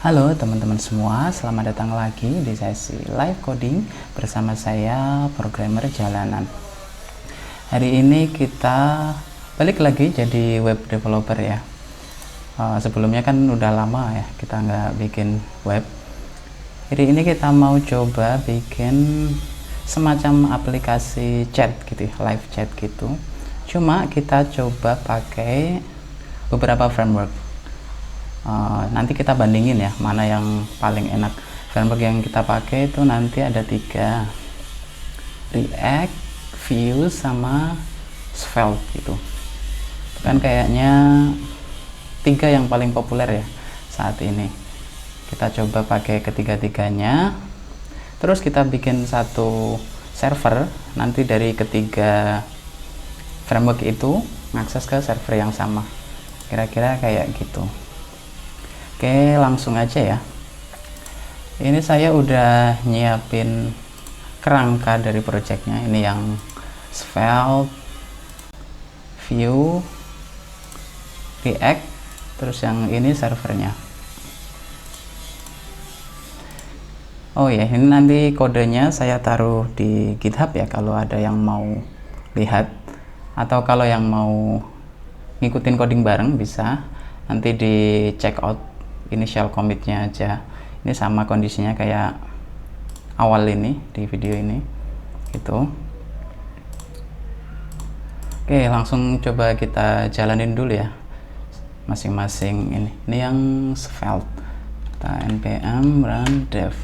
Halo teman-teman semua, selamat datang lagi di sesi live coding bersama saya, programmer jalanan. Hari ini kita balik lagi jadi web developer ya. Sebelumnya kan udah lama ya kita nggak bikin web. Hari ini kita mau coba bikin semacam aplikasi chat gitu ya, live chat gitu. Cuma kita coba pakai beberapa framework. Nanti kita bandingin ya mana yang paling enak. Framework yang kita pakai itu nanti ada 3, React, Vue, sama Svelte gitu. Kan kayaknya 3 yang paling populer ya saat ini. Kita coba pakai ketiga-tiganya, terus kita bikin satu server. Nanti dari ketiga framework itu mengakses ke server yang sama, kira-kira kayak gitu. Oke, langsung aja ya. Ini saya udah nyiapin kerangka dari projectnya. Ini yang Svelte, Vue, React, terus yang ini servernya. Oh ya, ini nanti kodenya saya taruh di GitHub ya kalau ada yang mau lihat, atau kalau yang mau ngikutin coding bareng bisa nanti di check out initial commitnya aja. Ini sama kondisinya kayak awal ini di video ini gitu. Oke, langsung coba kita jalanin dulu ya masing-masing. Ini yang Svelte, kita npm run dev.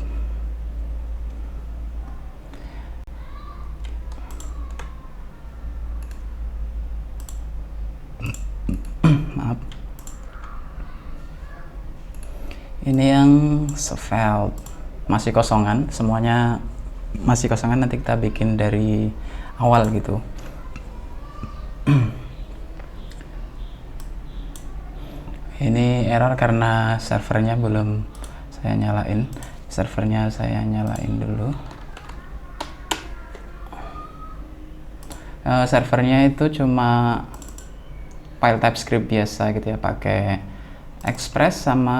Maaf, ini yang Svelte masih kosongan, semuanya masih kosongan. Nanti kita bikin dari awal gitu. Ini error karena servernya belum saya nyalain. Servernya saya nyalain dulu. Servernya itu cuma file TypeScript biasa gitu ya, pakai Express sama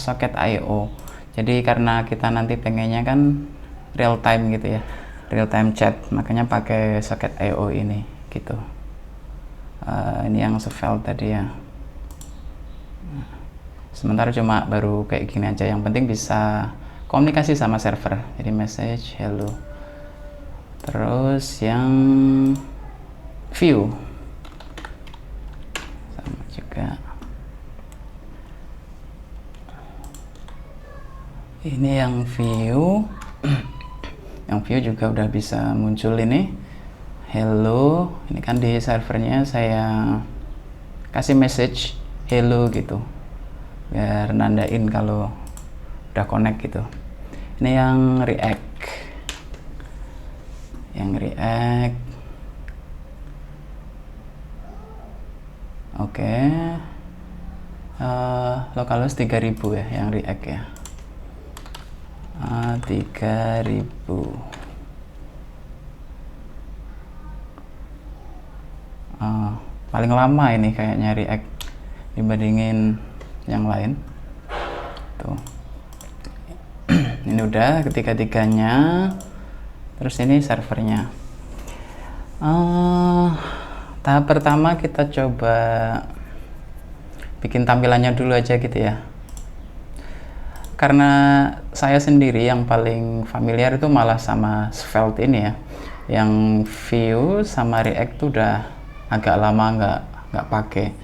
socket IO. Jadi karena kita nanti pengennya kan real time gitu ya, real time chat, makanya pakai socket IO ini gitu. Ini yang Svelte tadi ya. Sementara cuma baru kayak gini aja, yang penting bisa komunikasi sama server. Jadi message hello. Terus yang Vue sama juga. Ini yang Vue. Yang Vue juga udah bisa muncul ini hello. Ini kan di servernya saya kasih message hello gitu biar nandain kalau udah connect gitu. Ini yang React. Oke. Localhost 3000 ya yang React ya. 3000. Paling lama ini kayaknya React dibandingin yang lain tuh. Ini udah ketiga-tiganya. Terus ini servernya. Tahap pertama kita coba bikin tampilannya dulu aja gitu ya. Karena saya sendiri yang paling familiar itu malah sama Svelte ini ya. Yang Vue sama React tuh udah agak lama nggak pakai.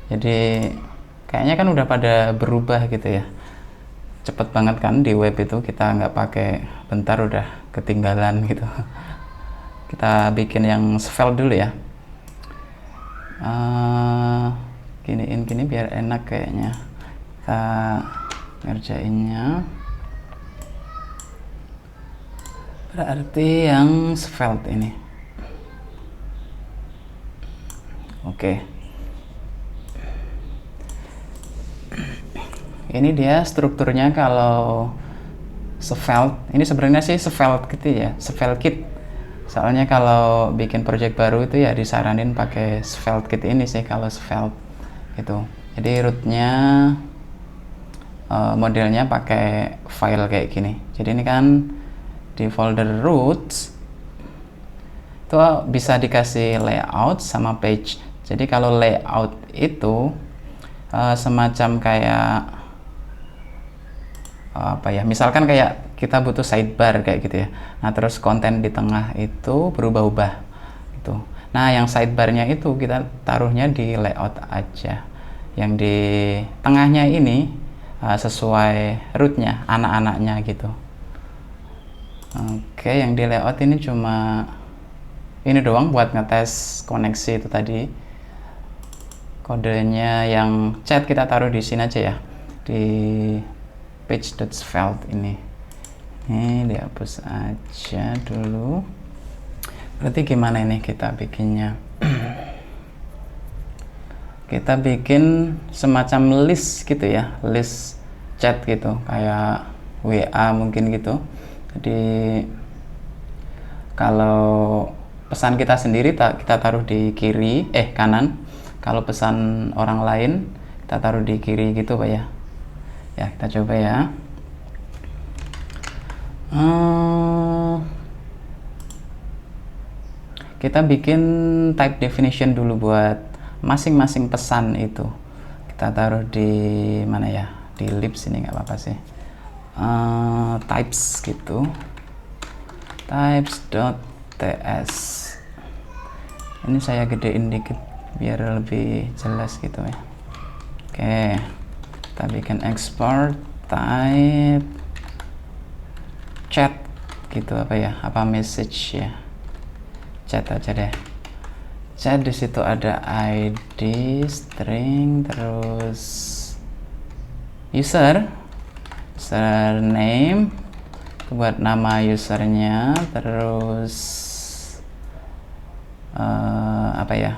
Jadi kayaknya kan udah pada berubah gitu ya. Cepet banget kan di web itu, kita nggak pakai bentar udah ketinggalan gitu. Kita bikin yang Svelte dulu ya. Gini biar enak kayaknya kita ngerjainnya. Berarti yang Svelte ini. Oke. Ini dia strukturnya. Kalau Svelte ini sebenarnya sih Svelte gitu ya, Svelte Kit. Soalnya kalau bikin project baru itu ya disaranin pakai Svelte Kit ini sih kalau Svelte gitu. Jadi rootnya modelnya pakai file kayak gini. Jadi ini kan di folder roots itu bisa dikasih layout sama page. Jadi kalau layout itu semacam kayak apa ya, misalkan kayak kita butuh sidebar kayak gitu ya. Nah terus konten di tengah itu berubah-ubah gitu. Nah yang sidebarnya itu kita taruhnya di layout aja, yang di tengahnya ini sesuai rootnya, anak-anaknya gitu. Oke, yang di layout ini cuma ini doang buat ngetes koneksi itu tadi. Kodenya yang chat kita taruh di sini aja ya, di page.svelte ini dihapus aja dulu. Berarti gimana ini kita bikinnya? Kita bikin semacam list gitu ya, list chat gitu, kayak WA mungkin gitu. Jadi kalau pesan kita sendiri kita taruh di kiri, kanan. Kalau pesan orang lain kita taruh di kiri gitu Pak ya. Ya, kita coba ya. Kita bikin type definition dulu buat masing-masing pesan itu. Kita taruh di mana ya? Di libs ini nggak apa-apa sih. Types gitu. Types.ts. Ini saya gedein dikit biar lebih jelas gitu ya. Oke. Kita bikin export type chat gitu, apa ya, apa message ya, chat aja deh. Chat di situ ada ID, string, terus username buat nama usernya, terus apa ya,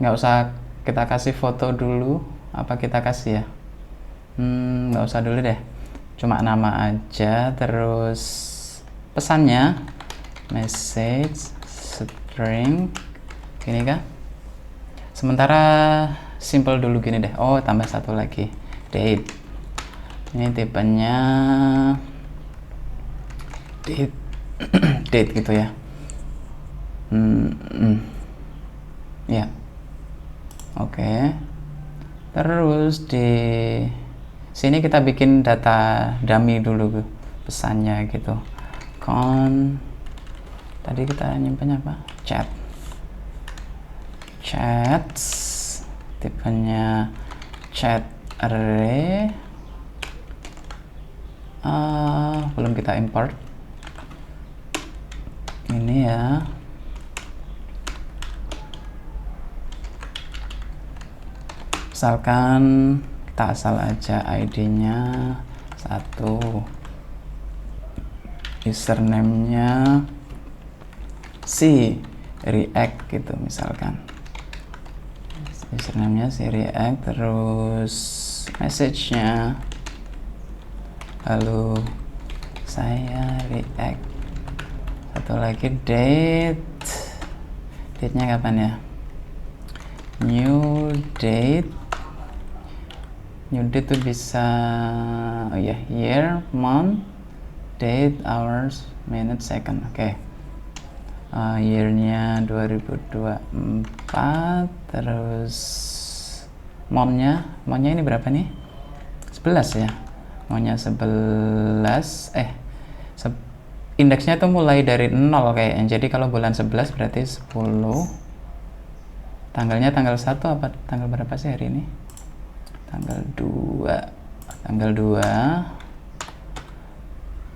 nggak usah kita kasih foto dulu, apa kita kasih ya, nggak usah dulu deh, cuma nama aja. Terus pesannya message string gini kah, sementara simple dulu gini deh. Oh, tambah satu lagi, date. Ini tipenya date gitu ya. Ya, oke. Terus di sini kita bikin data dummy dulu pesannya gitu. Tadi kita nyimpannya apa? Chats, tipenya chat array. Belum kita import ini ya. Misalkan kita asal aja ID-nya 1, username-nya si react gitu misalkan. Username-nya si react, terus message-nya halo saya react. Satu lagi date-nya kapan ya? New date tuh bisa, oh ya, year, month, date, hours, minute, second. Oke. Year-nya 2024, terus month-nya ini berapa nih? 11 ya. Month-nya 11, indeksnya tuh mulai dari 0 kayaknya. Jadi kalau bulan 11 berarti 10. Tanggalnya tanggal 1 apa tanggal berapa sih hari ini? Tanggal 2.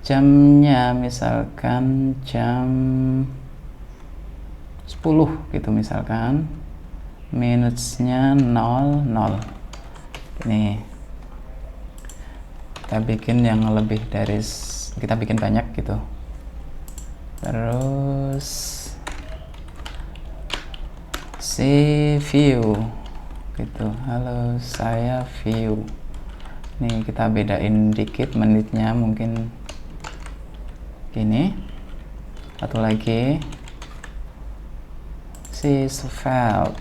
Jamnya misalkan jam 10 gitu misalkan. Minutes-nya 00. Ini kita bikin yang lebih dari, kita bikin banyak gitu. Terus si view gitu, halo saya view. Nih kita bedain dikit menitnya, mungkin gini. Satu lagi si svelte,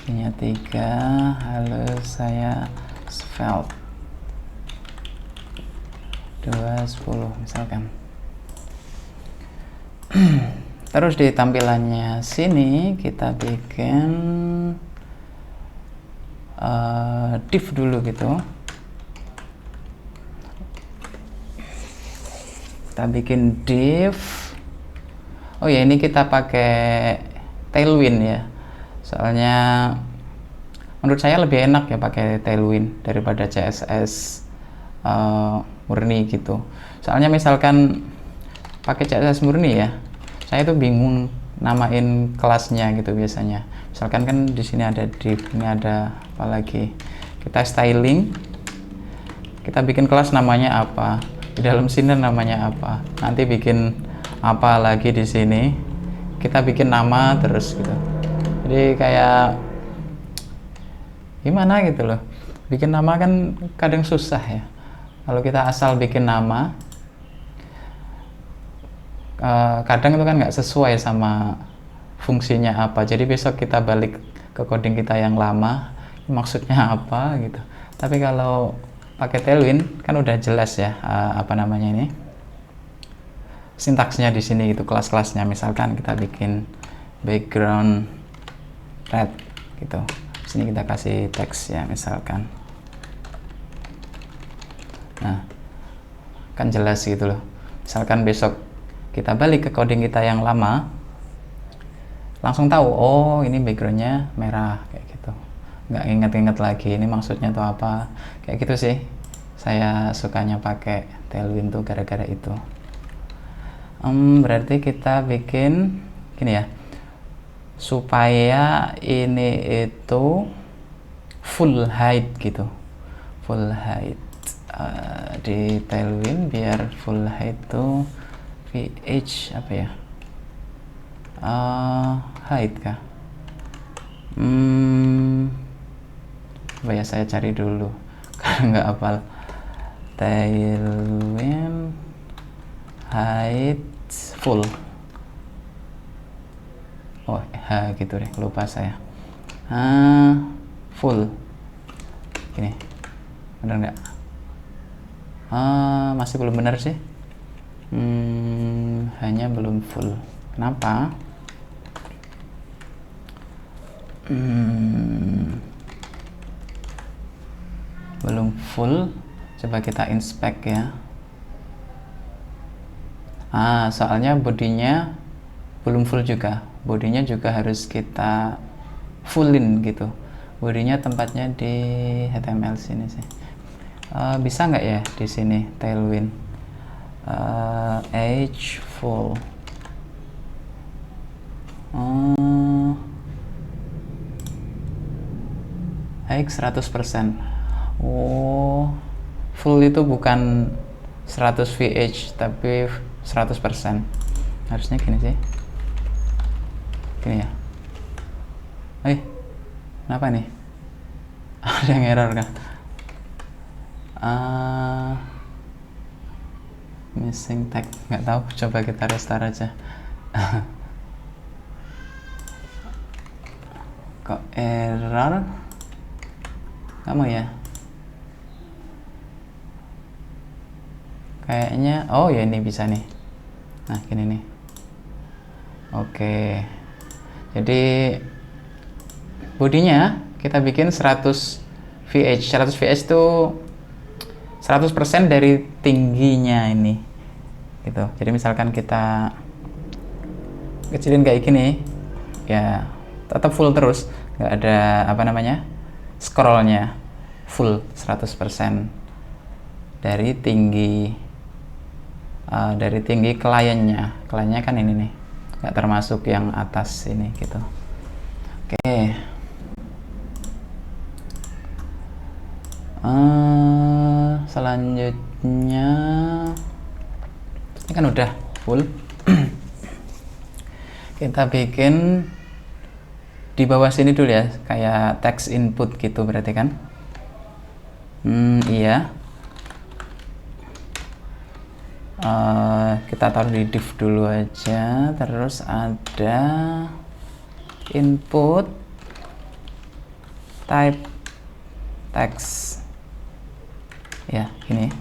ini 3, halo saya felt 210 misalkan. Terus di tampilannya sini kita bikin div dulu gitu. Kita bikin div. Oh ya, ini kita pakai Tailwind ya. Soalnya menurut saya lebih enak ya pakai Tailwind daripada CSS murni gitu. Soalnya misalkan pakai CSS murni ya, saya tuh bingung namain kelasnya gitu biasanya. Misalkan kan di sini ada div, ini ada apa lagi? Kita styling, kita bikin kelas namanya apa, di dalam sini namanya apa, nanti bikin apa lagi di sini, kita bikin nama terus gitu. Jadi kayak gimana gitu loh, bikin nama kan kadang susah ya. Kalau kita asal bikin nama, kadang itu kan nggak sesuai sama fungsinya apa. Jadi besok kita balik ke coding kita yang lama, maksudnya apa gitu. Tapi kalau pakai Tailwind kan udah jelas ya, apa namanya ini, sintaksnya di sini gitu, kelas-kelasnya. Misalkan kita bikin background red gitu. Di sini kita kasih teks ya misalkan. Nah, kan jelas gitu loh. Misalkan besok kita balik ke coding kita yang lama, langsung tahu, oh ini backgroundnya merah kayak gitu. Nggak inget-inget lagi ini maksudnya tuh apa, kayak gitu sih. Saya sukanya pakai Tailwind tuh gara-gara itu. Berarti kita bikin gini ya, supaya ini itu full height gitu, full height. Di Tailwind biar full height tuh VH apa ya, height kah, apa ya, saya cari dulu karena nggak hafal. Tailwind height full, oh gitu deh, lupa saya. Full gini, bener nggak? Masih belum benar sih. Hanya belum full. Kenapa? Belum full. Coba kita inspect ya. Soalnya bodinya belum full juga. Bodinya juga harus kita fullin gitu. Bodinya tempatnya di HTML sini sih. Bisa nggak ya di sini Tailwind age full, height 100%. Oh, full itu bukan 100 VH tapi 100%. Harusnya gini sih, gini ya. Kenapa nih? Ada yang error kan? Missing tag, nggak tahu, coba kita restart aja. Kok error? Kamu ya? Kayaknya, oh ya ini bisa nih. Nah gini nih. Oke, jadi bodinya kita bikin 100 VH. 100 VH itu 100% dari tingginya ini gitu. Jadi misalkan kita kecilin kayak gini ya, tetap full terus, nggak ada apa namanya, scrollnya, full 100% dari tinggi kliennya. Kliennya kan ini nih, nggak termasuk yang atas ini gitu. Oke. Selanjutnya ini kan udah full. Kita bikin di bawah sini dulu ya, kayak text input gitu berarti kan. Iya. Kita taruh di div dulu aja, terus ada input type text. ya, gini.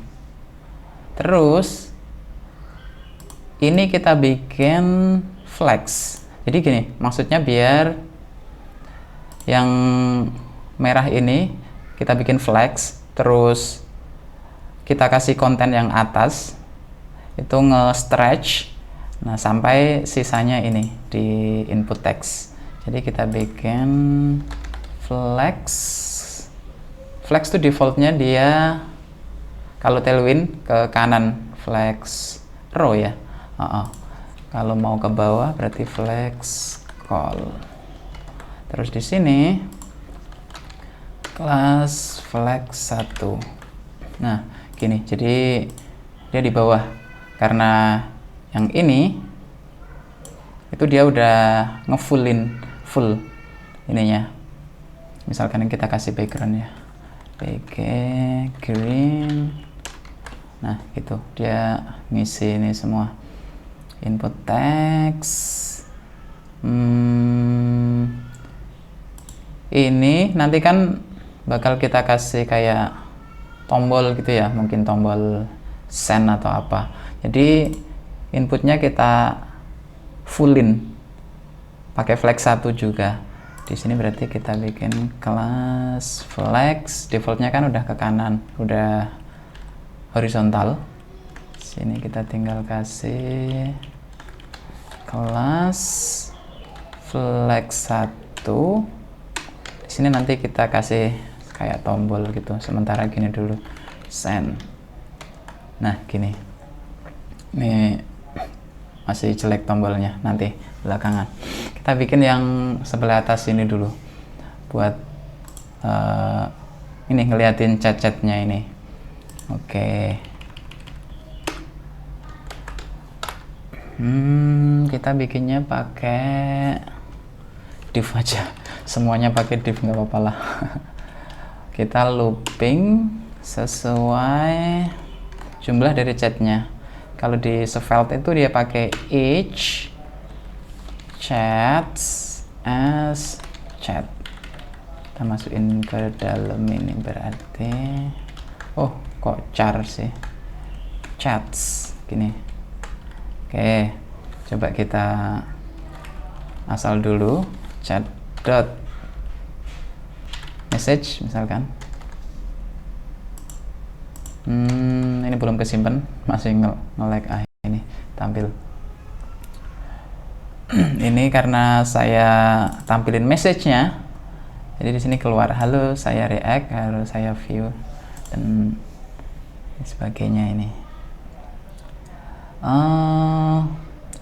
Terus ini kita bikin flex. Jadi gini, maksudnya biar yang merah ini kita bikin flex, terus kita kasih konten yang atas itu nge-stretch, nah sampai sisanya ini di input text. Jadi kita bikin flex. Flex itu defaultnya dia kalau Tailwind ke kanan, flex row ya. Kalau mau ke bawah berarti flex call. Terus di sini kelas flex 1. Nah, gini. Jadi dia di bawah karena yang ini itu dia udah ngefullin full ininya. Misalkan yang kita kasih background ya. Green. Nah, gitu. Dia ngisi ini semua. Input text. Ini nanti kan bakal kita kasih kayak tombol gitu ya, mungkin tombol send atau apa. Jadi inputnya kita fullin pakai flex 1 juga. Di sini berarti kita bikin kelas flex, defaultnya kan udah ke kanan, udah horizontal. Sini kita tinggal kasih kelas flex 1. Di sini nanti kita kasih kayak tombol gitu. Sementara gini dulu, send. Nah, gini. Ini masih jelek tombolnya, nanti belakangan. Kita bikin yang sebelah atas ini dulu buat ini ngeliatin chat-chatnya ini. Oke. Kita bikinnya pakai div aja. Semuanya pakai div nggak apa-apa lah. Kita looping sesuai jumlah dari chatnya. Kalau di Svelte itu dia pakai each chats as chat. Kita masukin ke dalam ini berarti, oh kok char sih, chats gini. Oke, coba kita asal dulu chat dot message misalkan. Ini belum kesimpan, masih nge-lag. Ini tampil. Ini karena saya tampilin message-nya, jadi di sini keluar halo saya react, halo saya view, dan sebagainya ini.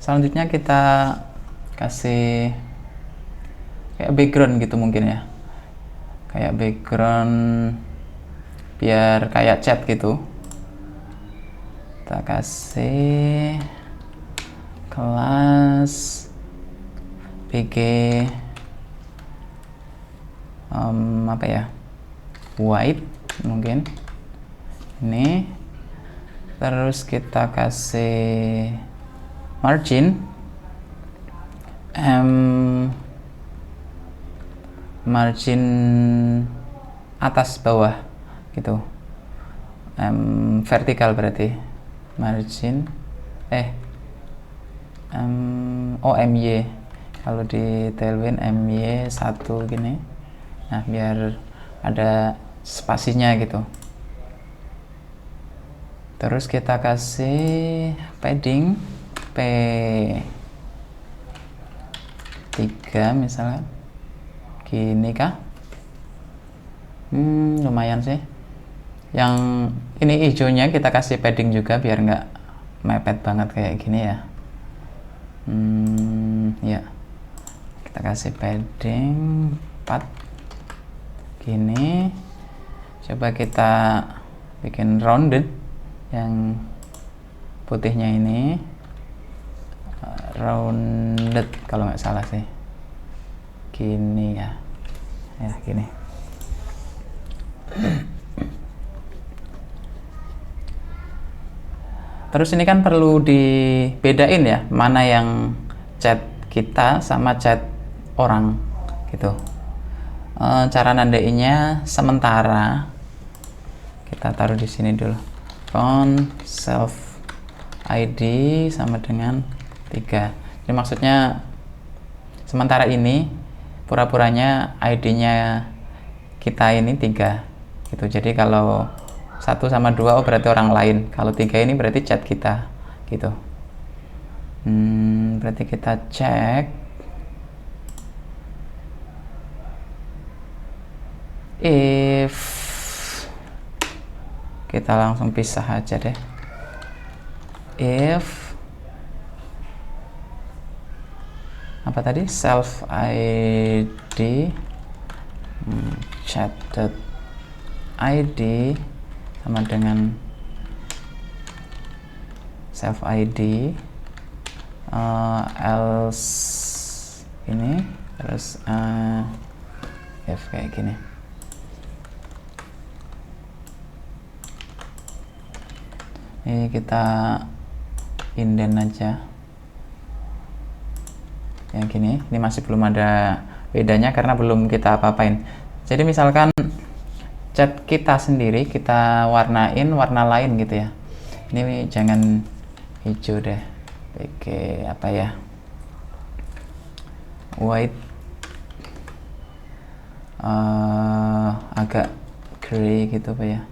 Selanjutnya kita kasih kayak background gitu mungkin ya, kayak background biar kayak chat gitu. Kita kasih kelas bg apa ya, white mungkin ini. Terus kita kasih margin margin atas bawah gitu, vertikal berarti margin MY. Kalau di Tailwind MY 1 gini. Nah, biar ada spasinya gitu. Terus kita kasih padding P3 misalnya. Gini kah? Lumayan sih. Yang ini hijaunya kita kasih padding juga biar nggak mepet banget kayak gini ya. Ya. Kita kasih padding 4 gini. Coba kita bikin rounded yang putihnya ini, rounded kalau nggak salah sih, gini ya, gini. Terus ini kan perlu dibedain ya, mana yang chat kita sama chat orang gitu. Cara nandainya sementara kita taruh di sini dulu. Font self ID sama dengan 3. Jadi maksudnya sementara ini pura-puranya ID-nya kita ini 3 gitu. Jadi kalau 1 sama 2 berarti orang lain, kalau 3 ini berarti chat kita gitu. Berarti kita cek if, kita langsung pisah aja deh. If apa tadi, self ID chat.id sama dengan self ID, else ini, terus if kayak gini. Ini kita indent aja yang gini. Ini masih belum ada bedanya karena belum kita apa-apain. Jadi misalkan chat kita sendiri kita warnain warna lain gitu ya. Ini jangan hijau deh, pakai apa ya, white, agak gray gitu apa ya,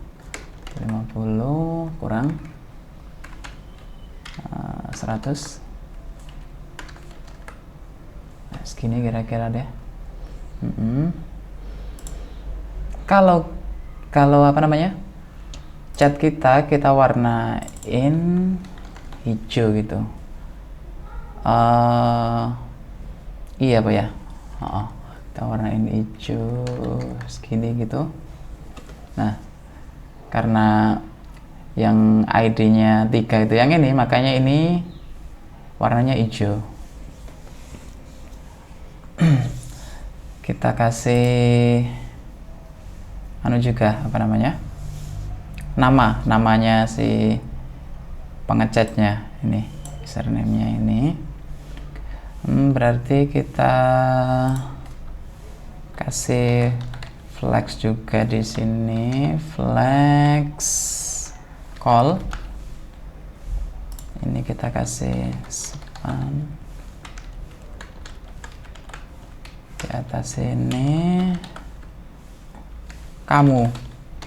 50 kurang 100, nah, segini kira-kira deh. Kalau apa namanya, chat kita warnain hijau gitu. Iya apa ya, kita warnain hijau segini gitu. Nah, karena yang ID-nya 3 itu yang ini, makanya ini warnanya hijau. Kita kasih anu juga, apa namanya, namanya si pengechatnya ini, username-nya ini. Berarti kita kasih flex juga di sini, flex call. Ini kita kasih spam di atas ini, kamu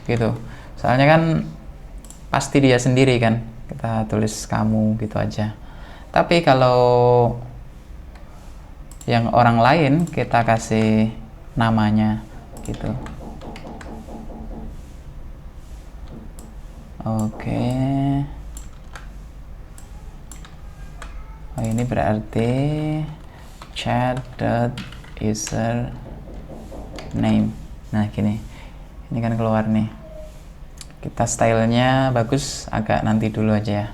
gitu. Soalnya kan pasti dia sendiri kan, kita tulis kamu gitu aja. Tapi kalau yang orang lain kita kasih namanya gitu. Oke. Oh, ini berarti chat.username. Nah gini, ini kan keluar nih. Kita stylenya bagus, agak nanti dulu aja ya.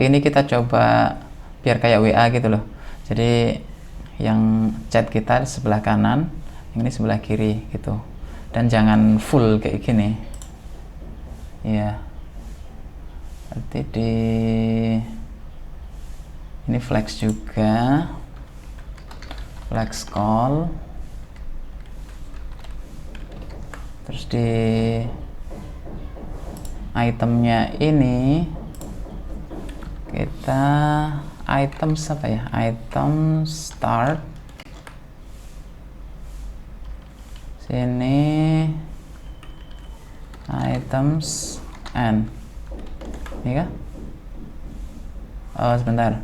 Ini kita coba biar kayak WA gitu loh. Jadi yang chat kita di sebelah kanan, yang ini sebelah kiri gitu. Dan jangan full kayak gini ya. Berarti ini flex juga, flex call. Terus di itemnya ini kita items apa ya, item start sini, items end ini kah? Oh sebentar,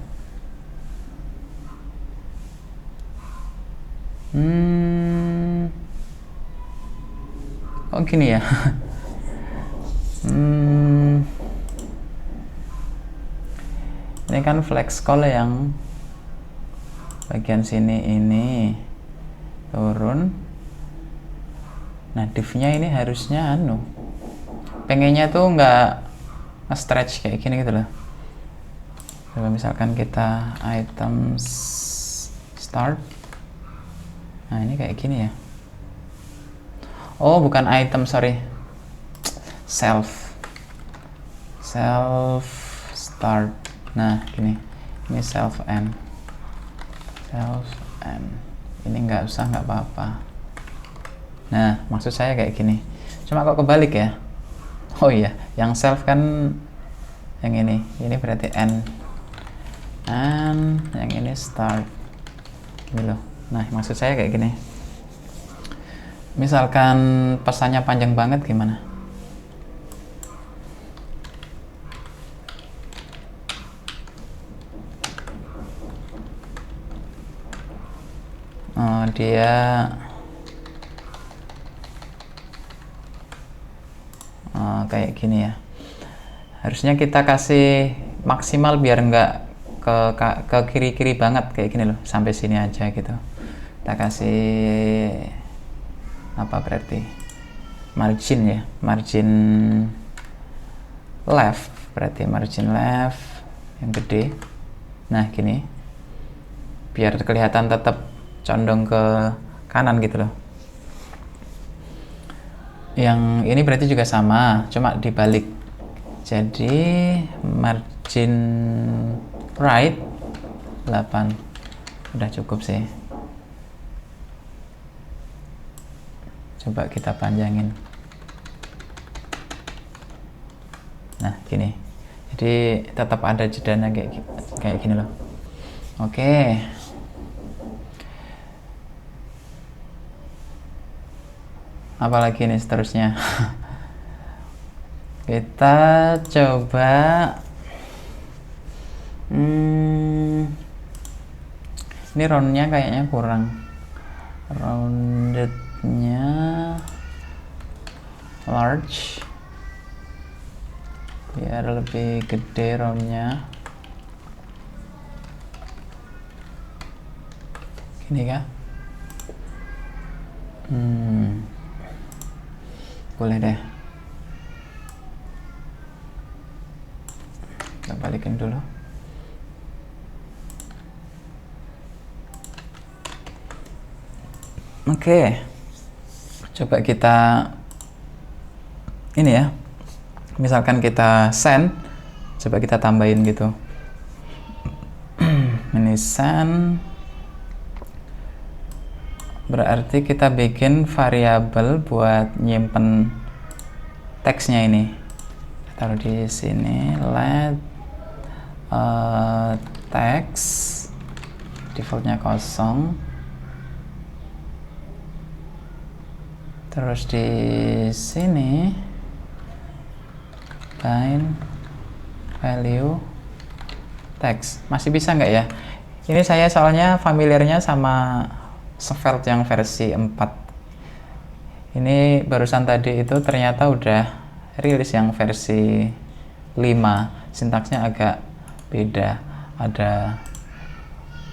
kok gini ya. Ini kan flex call yang bagian sini ini turun. Nah div-nya ini harusnya pengennya tuh nggak stretch kayak gini gitu loh. Kalau misalkan kita items start, nah ini kayak gini ya. Oh bukan item, sorry, self start. Nah gini, ini self end. Ini nggak usah, nggak apa-apa. Nah, maksud saya kayak gini. Cuma kok kebalik ya? Oh iya, yang self kan yang ini berarti end, and yang ini start, gitu loh. Nah, maksud saya kayak gini. Misalkan pesannya panjang banget gimana? Dia kayak gini ya. Harusnya kita kasih maksimal biar nggak ke kiri-kiri banget kayak gini loh, sampai sini aja gitu. Kita kasih apa berarti margin ya, margin left, berarti margin left yang gede. Nah gini, biar kelihatan tetap condong ke kanan gitu loh. Yang ini berarti juga sama, cuma dibalik. Jadi margin right 8 udah cukup sih. Coba kita panjangin. Nah gini, jadi tetap ada jedanya kayak gini loh. Oke. Apalagi nih seterusnya. Kita coba ini roundnya kayaknya kurang, roundednya large biar lebih gede roundnya. Gini kah? Boleh deh. Kita balikin dulu. Oke. Coba kita ini ya. Misalkan kita send, coba kita tambahin gitu. Ini send. Berarti kita bikin variabel buat nyimpen teksnya ini. Taruh di sini, let text defaultnya kosong. Terus di sini bind value text. Masih bisa nggak ya? Ini saya soalnya familiarnya sama Svelte yang versi 4. Ini barusan tadi itu ternyata udah rilis yang versi 5. Sintaksnya agak beda. Ada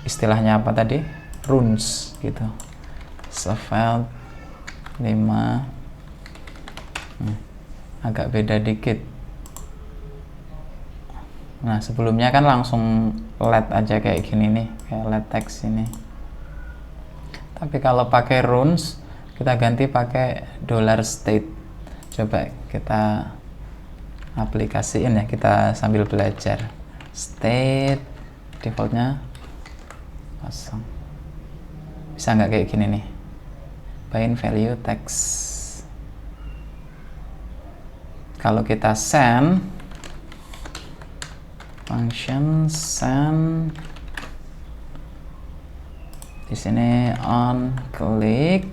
istilahnya apa tadi? Runes gitu. Svelte 5. Agak beda dikit. Nah, sebelumnya kan langsung let aja kayak gini nih, kayak let text ini. Tapi kalau pakai runes, kita ganti pakai $state. Coba kita aplikasiin ya, kita sambil belajar. State defaultnya kosong. Bisa nggak kayak gini nih? Bind value text. Kalau kita send, function send, di sini on click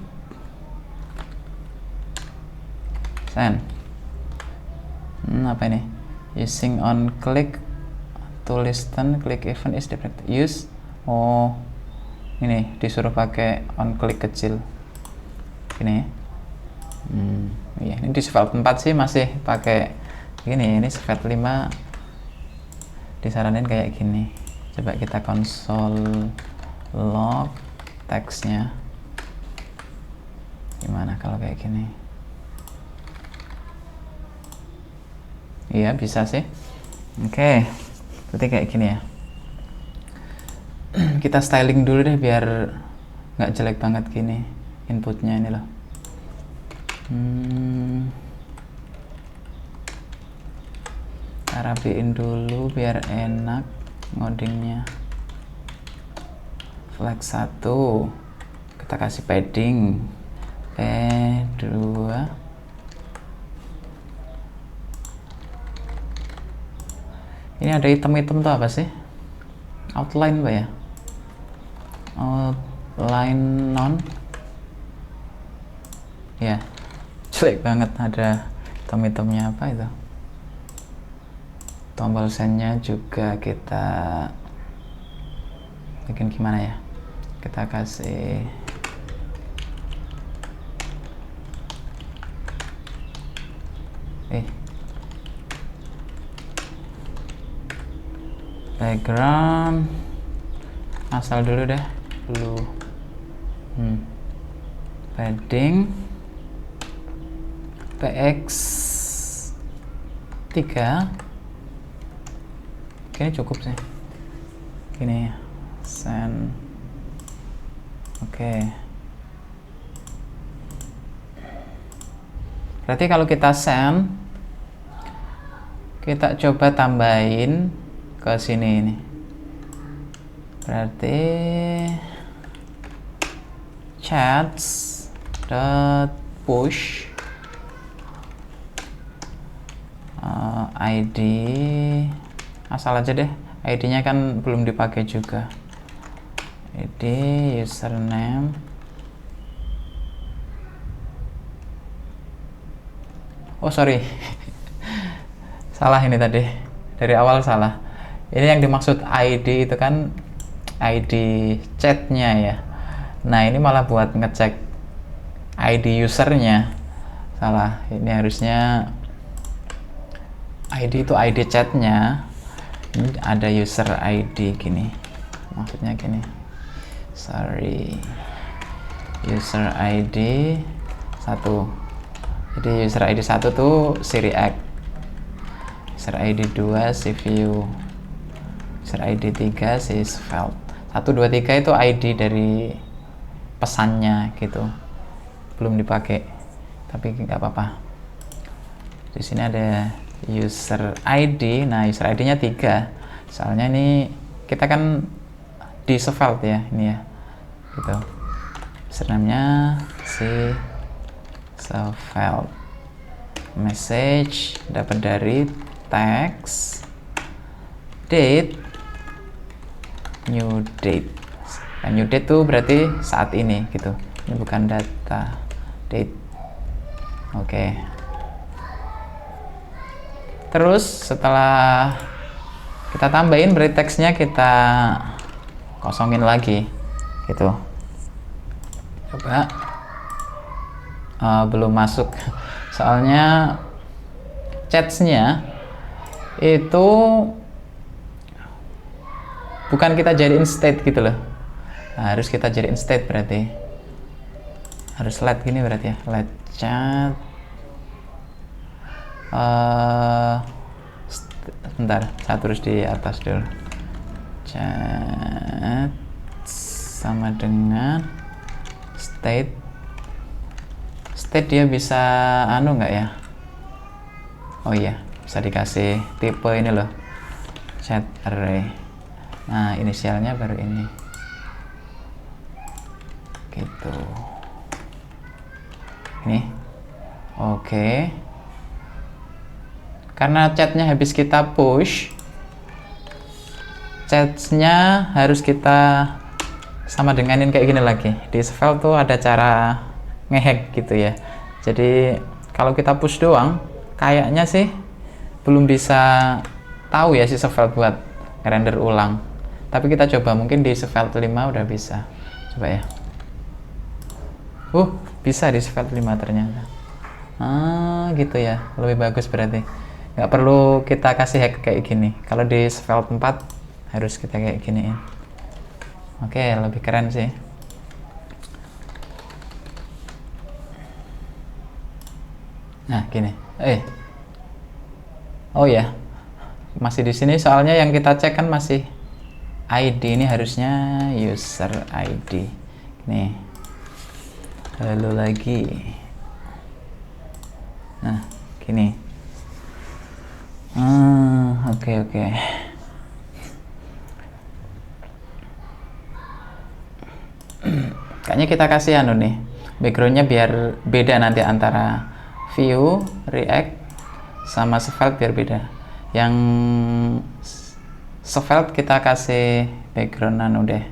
send. Apa ini? Using on click to listen click event is different. Use. Oh, ini disuruh pakai on click kecil. Gini. Iya, ini di Svelte 4 sih masih pakai gini. Ini Svelte 5 disaranin kayak gini. Coba kita console log teksnya gimana kalau kayak gini. Iya bisa sih. Oke, berarti kayak gini ya. Kita styling dulu deh biar nggak jelek banget gini inputnya ini loh. Rapiin dulu biar enak ngodingnya. Flag 1 kita kasih padding P2. Ini ada hitam-hitam tuh apa sih? Outline Pak ya? Outline non. Ya, jelek banget, ada hitam-hitamnya. Apa itu? Tombol sendnya juga kita bikin gimana ya? Kita kasih background asal dulu deh, blue. Padding px 3. Kayaknya cukup sih gini, send. Oke. Berarti kalau kita send, kita coba tambahin ke sini ini. Berarti chats dot push ID asal aja deh, ID-nya kan belum dipakai juga. ID username, oh sorry salah ini tadi, dari awal salah. Ini yang dimaksud ID itu kan ID chatnya ya. Nah ini malah buat ngecek ID usernya, salah. Ini harusnya ID itu ID chatnya. Ini ada user ID gini, maksudnya gini, sorry, user ID 1. Jadi user ID 1 tuh si React, user ID 2 si Vue, user ID 3 si Svelte. 1, 2, 3 itu ID dari pesannya gitu, belum dipakai, tapi nggak apa-apa. Di sini ada user ID. Nah user ID-nya 3, soalnya ini kita kan di Svelte ya, ini ya gitu. Username-nya si Svelte. Message dapat dari text date, new date. Nah, new date tuh berarti saat ini gitu, ini bukan data, date. Oke. Terus setelah kita tambahin, berarti teksnya kita kosongin lagi gitu. Coba belum masuk soalnya chatsnya itu bukan kita jadiin state gitu loh. Nah, harus kita jadiin state, berarti harus let gini berarti ya, let chat. Bentar, saya tulis di atas dulu. Chat sama dengan state. State dia bisa anu nggak ya? Oh iya, bisa dikasih tipe ini loh, chat array. Nah inisialnya baru ini gitu, ini. Oke. Karena chatnya habis kita push, chatnya harus kita sama denganin kayak gini lagi. Di Svelte tuh ada cara ngehack gitu ya. Jadi kalau kita push doang, kayaknya sih belum bisa tahu ya si Svelte buat render ulang. Tapi kita coba, mungkin di Svelte 5 udah bisa. Coba ya. Bisa di Svelte 5 ternyata. Gitu ya. Lebih bagus berarti. Nggak perlu kita kasih hack kayak gini. Kalau di Svelte 4 harus kita kayak gini ya. Oke, lebih keren sih. Nah, gini. Oh ya. Masih di sini soalnya yang kita cek kan masih ID, ini harusnya user ID. Nih. Lalu lagi. Nah, gini. Oke. Kayaknya kita kasih anu nih, backgroundnya biar beda nanti antara view, react sama svelte biar beda. Yang svelte kita kasih background deh.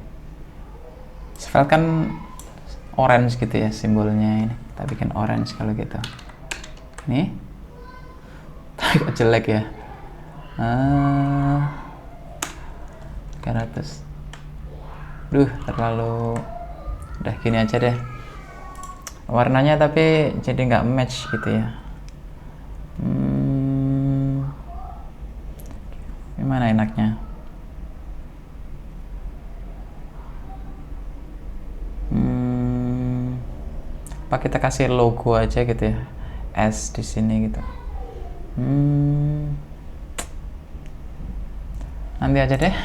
Svelte kan orange gitu ya simbolnya, ini kita bikin orange kalau gitu. Nih tapi kok jelek ya. 300. Terlalu, udah gini aja deh warnanya, tapi jadi nggak match gitu ya. Gimana enaknya? Apa kita kasih logo aja gitu ya, S di sini gitu. Nanti aja deh.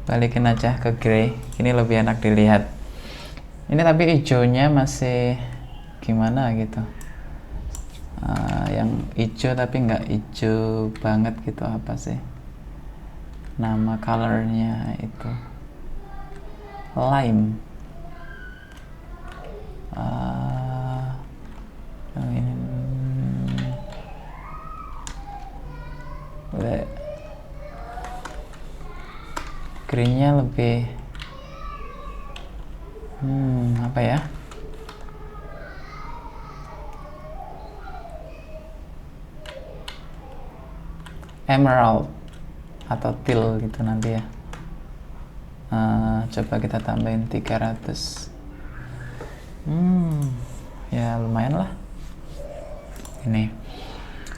Balikin aja ke grey, ini lebih enak dilihat. Ini tapi hijaunya masih gimana gitu, yang hijau tapi nggak hijau banget gitu. Apa sih nama colornya itu? Lime. Ini greennya lebih apa ya, emerald atau teal gitu nanti ya. Coba kita tambahin 300. Ya lumayan lah.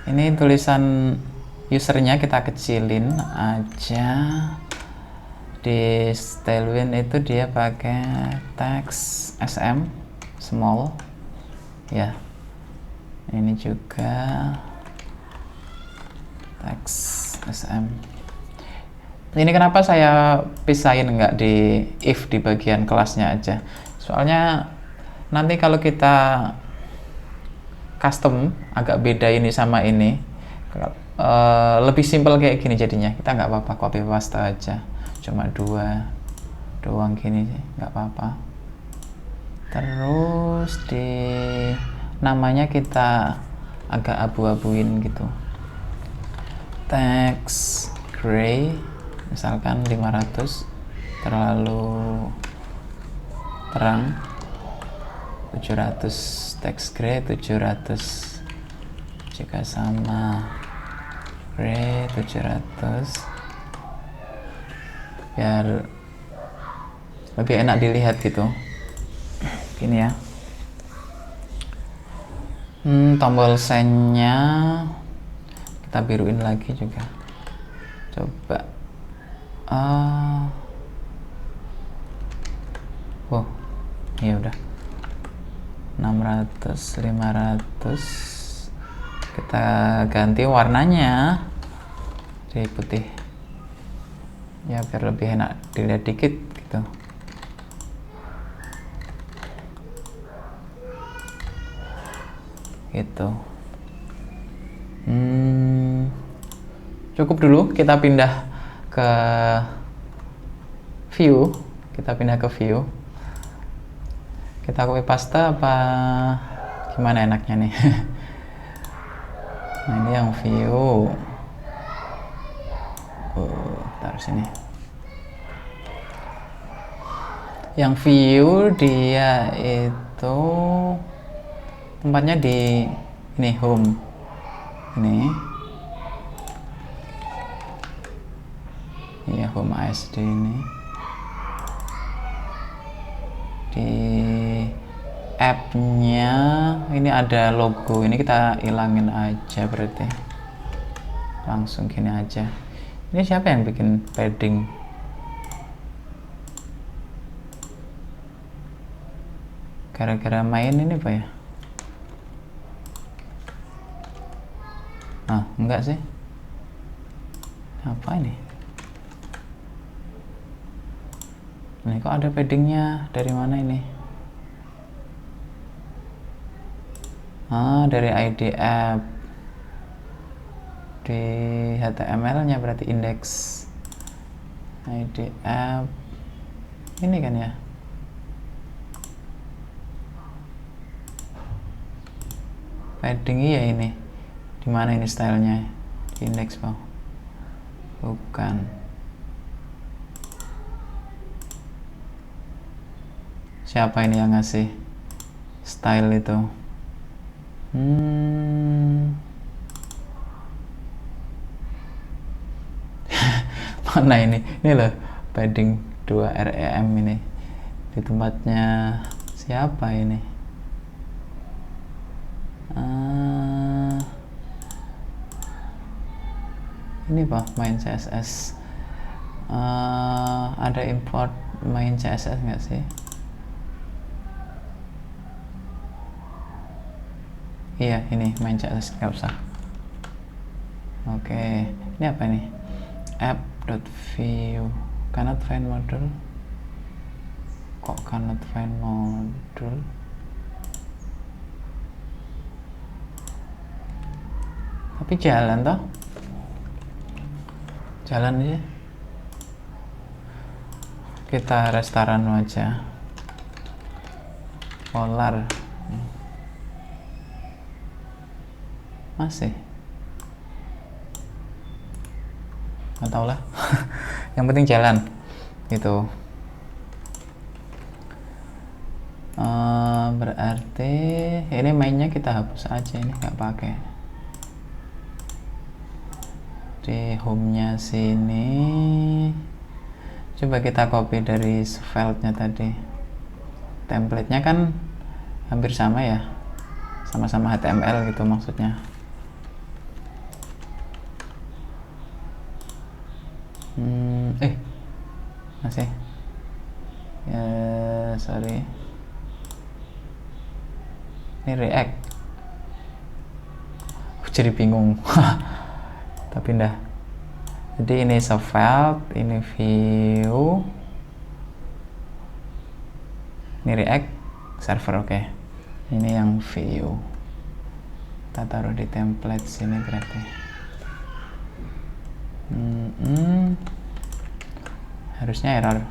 Ini tulisan usernya kita kecilin aja. Di Tailwind itu dia pakai teks SM small ya. Ini juga teks SM. Ini kenapa saya pisahin nggak di if di bagian kelasnya aja, soalnya nanti kalau kita custom agak beda ini sama ini, lebih simpel kayak gini jadinya. Kita nggak apa-apa copy paste aja, cuma 2 doang gini nggak apa-apa. Terus di namanya kita agak abu-abuin gitu, teks gray misalkan 500, terlalu terang 700, teks gray 700 juga sama gray 700 biar lebih enak dilihat gitu. Gini ya. Tombol sendnya kita biruin lagi juga. Coba. Ya udah. 600, 500. Kita ganti warnanya jadi putih. Ya biar lebih enak dilihat dikit gitu. Gitu. Cukup dulu, kita pindah ke view. Kita copy paste apa gimana enaknya nih? Nah ini yang view. Taruh sini. Yang view dia itu tempatnya di ini home. Iya home ASD ini. Di app-nya ini ada logo, ini kita hilangin aja berarti. Langsung gini aja. Ini siapa yang bikin padding? Gara-gara main ini apa ya? Enggak sih. Apa ini? Ini kok ada paddingnya? Dari mana ini? Dari ID app. Di HTML nya berarti index ID app Ini kan ya. Padding ya ini. Dimana ini stylenya? Di index bawah. Bukan. Siapa ini yang ngasih style itu? Mana ini? Ini loh, padding 2 REM ini. Di tempatnya siapa ini? Ini Pak, main CSS. Ada import main CSS nggak sih? Iya, ini main CSS, nggak usah. Oke, ini apa ini? App.view cannot find module. Kok cannot find module? Tapi jalan toh? Jalan aja. Kita restoran aja. Polar. Masih. Nggak tahu lah. Yang penting jalan. Gitu. Berarti ini mainnya kita hapus aja, ini nggak pakai. Di home-nya sini. Coba kita copy dari svelte-nya tadi. Template-nya kan hampir sama ya. Sama-sama HTML gitu maksudnya. Masih ya, sorry, ini React. Jadi bingung. Tapi pindah. Jadi ini svelte, ini view, ini React server. Oke. Ini yang view. Kita taruh di template sini berarti. Harusnya error.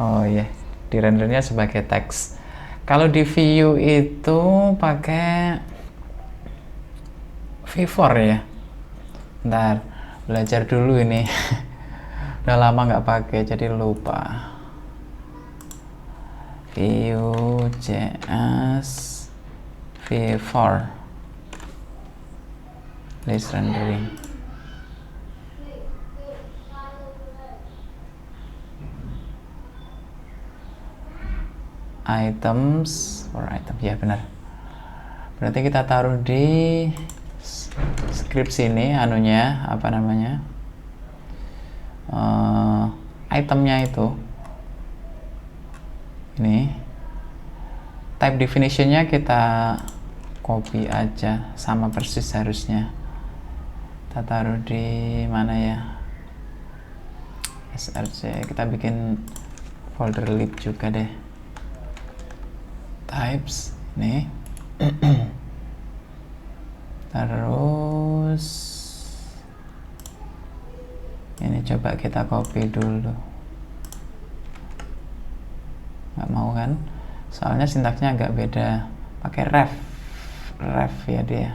Oh iya, di rendernya sebagai teks. Kalau di view itu pakai V4 ya. Ntar belajar dulu ini. Udah lama nggak pakai jadi lupa. Vue.js V4 list rendering. Items for item, ya benar. Berarti kita taruh di script sini anunya apa namanya, itemnya itu ini. Type definitionnya kita copy aja, sama persis harusnya. Kita taruh di mana ya, src. Kita bikin folder lib juga deh. Types nih. Terus ini coba kita copy dulu. Nggak mau kan, soalnya sintaksnya agak beda. Pakai ref ya dia.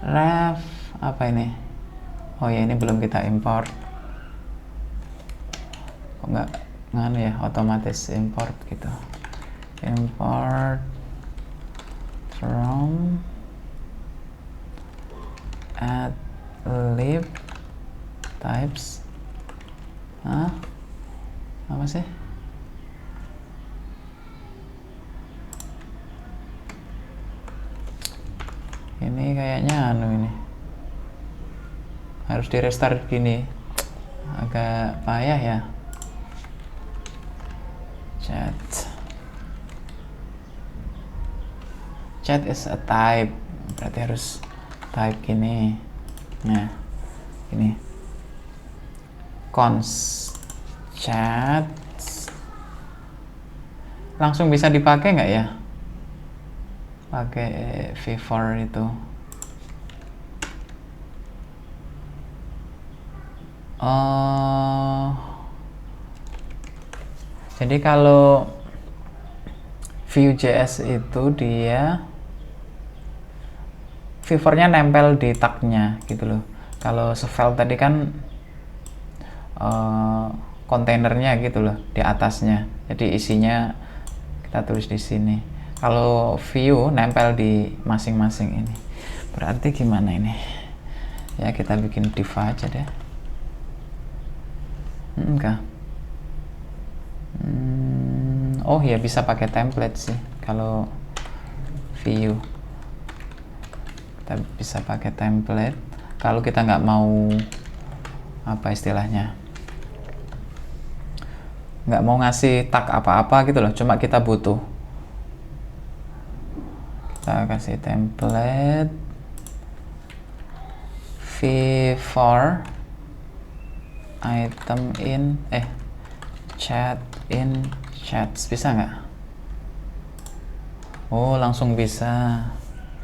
Ref apa ini? Oh ya, ini belum kita import. Kok nggak nganu ya, otomatis import gitu. Import from add lib types. Apa sih? Ini kayaknya anu ini harus di restart gini, agak payah ya. Chat is a type, berarti harus type gini. Nah, ini const chat langsung bisa dipakai nggak ya? pakai V4 itu. Jadi kalau Vue.js itu dia V4-nya nempel di tag-nya gitu loh. Kalau Svelte tadi kan kontainernya gitu loh di atasnya. Jadi isinya kita tulis di sini. Kalau Vue nempel di masing-masing ini. Berarti gimana ini? Ya kita bikin div aja deh. Enggak. Oh ya, bisa pakai template sih kalau Vue. Kita bisa pakai template kalau kita nggak mau apa istilahnya, nggak mau ngasih tag apa-apa gitu loh, cuma kita butuh, kita kasih template v4 item in chat in chats. Bisa nggak? Oh, langsung bisa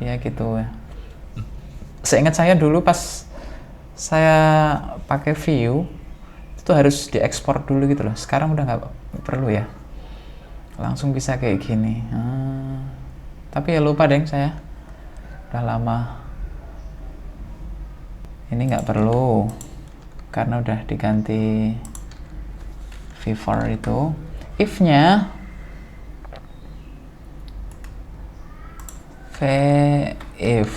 ya gitu ya. Seingat saya dulu pas saya pakai Vue itu harus diekspor dulu gitu loh. Sekarang udah nggak perlu ya, langsung bisa kayak gini. Tapi ya lupa deh, saya udah lama ini nggak perlu karena udah diganti V4 itu. If-nya if,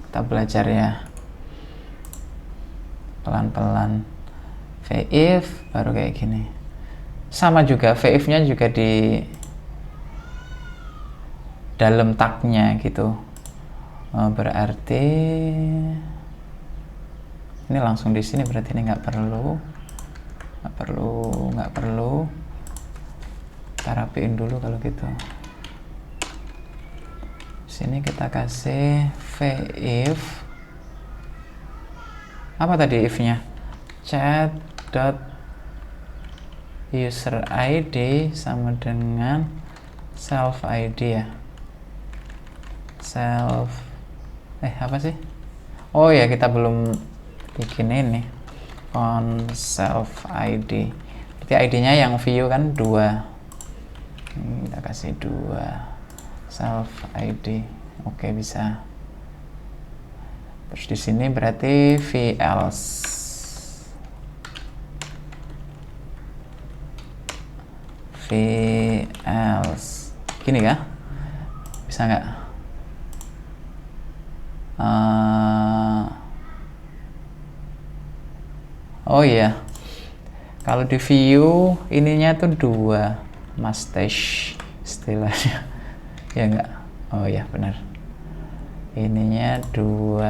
kita belajar ya pelan-pelan. If baru kayak gini. Sama juga if-nya juga di dalam tag-nya gitu. Berarti ini langsung di sini, berarti ini nggak perlu. Kita rapiin dulu kalau gitu. Sini kita kasih if. Apa tadi if-nya? Chat dot user ID sama dengan self ID ya. Apa sih? Oh ya, kita belum bikin ini on self ID. Jadi ID-nya yang Vue kan 2. Kita kasih 2 self ID. Oke, bisa. Terus di sini berarti velse. Gini kah? Bisa nggak? Oh iya, kalau di Vue ininya tuh 2 mustache istilahnya. Ya nggak? Oh ya benar, ininya 2.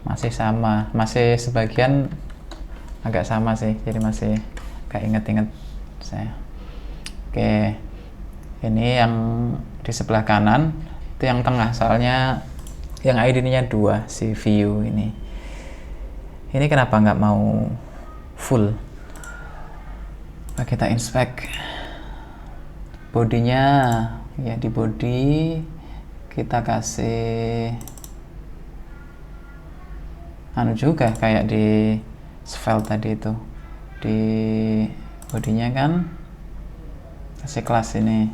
Masih sama, masih sebagian agak sama sih, jadi masih gak inget-inget saya. Oke, ini yang di sebelah kanan itu yang tengah, soalnya yang ID-nya 2 si Vue ini. Ini kenapa nggak mau full? Nah, kita inspect bodinya ya. Di body kita kasih anu juga kayak di Svelte tadi itu, di bodinya kan kasih kelas ini.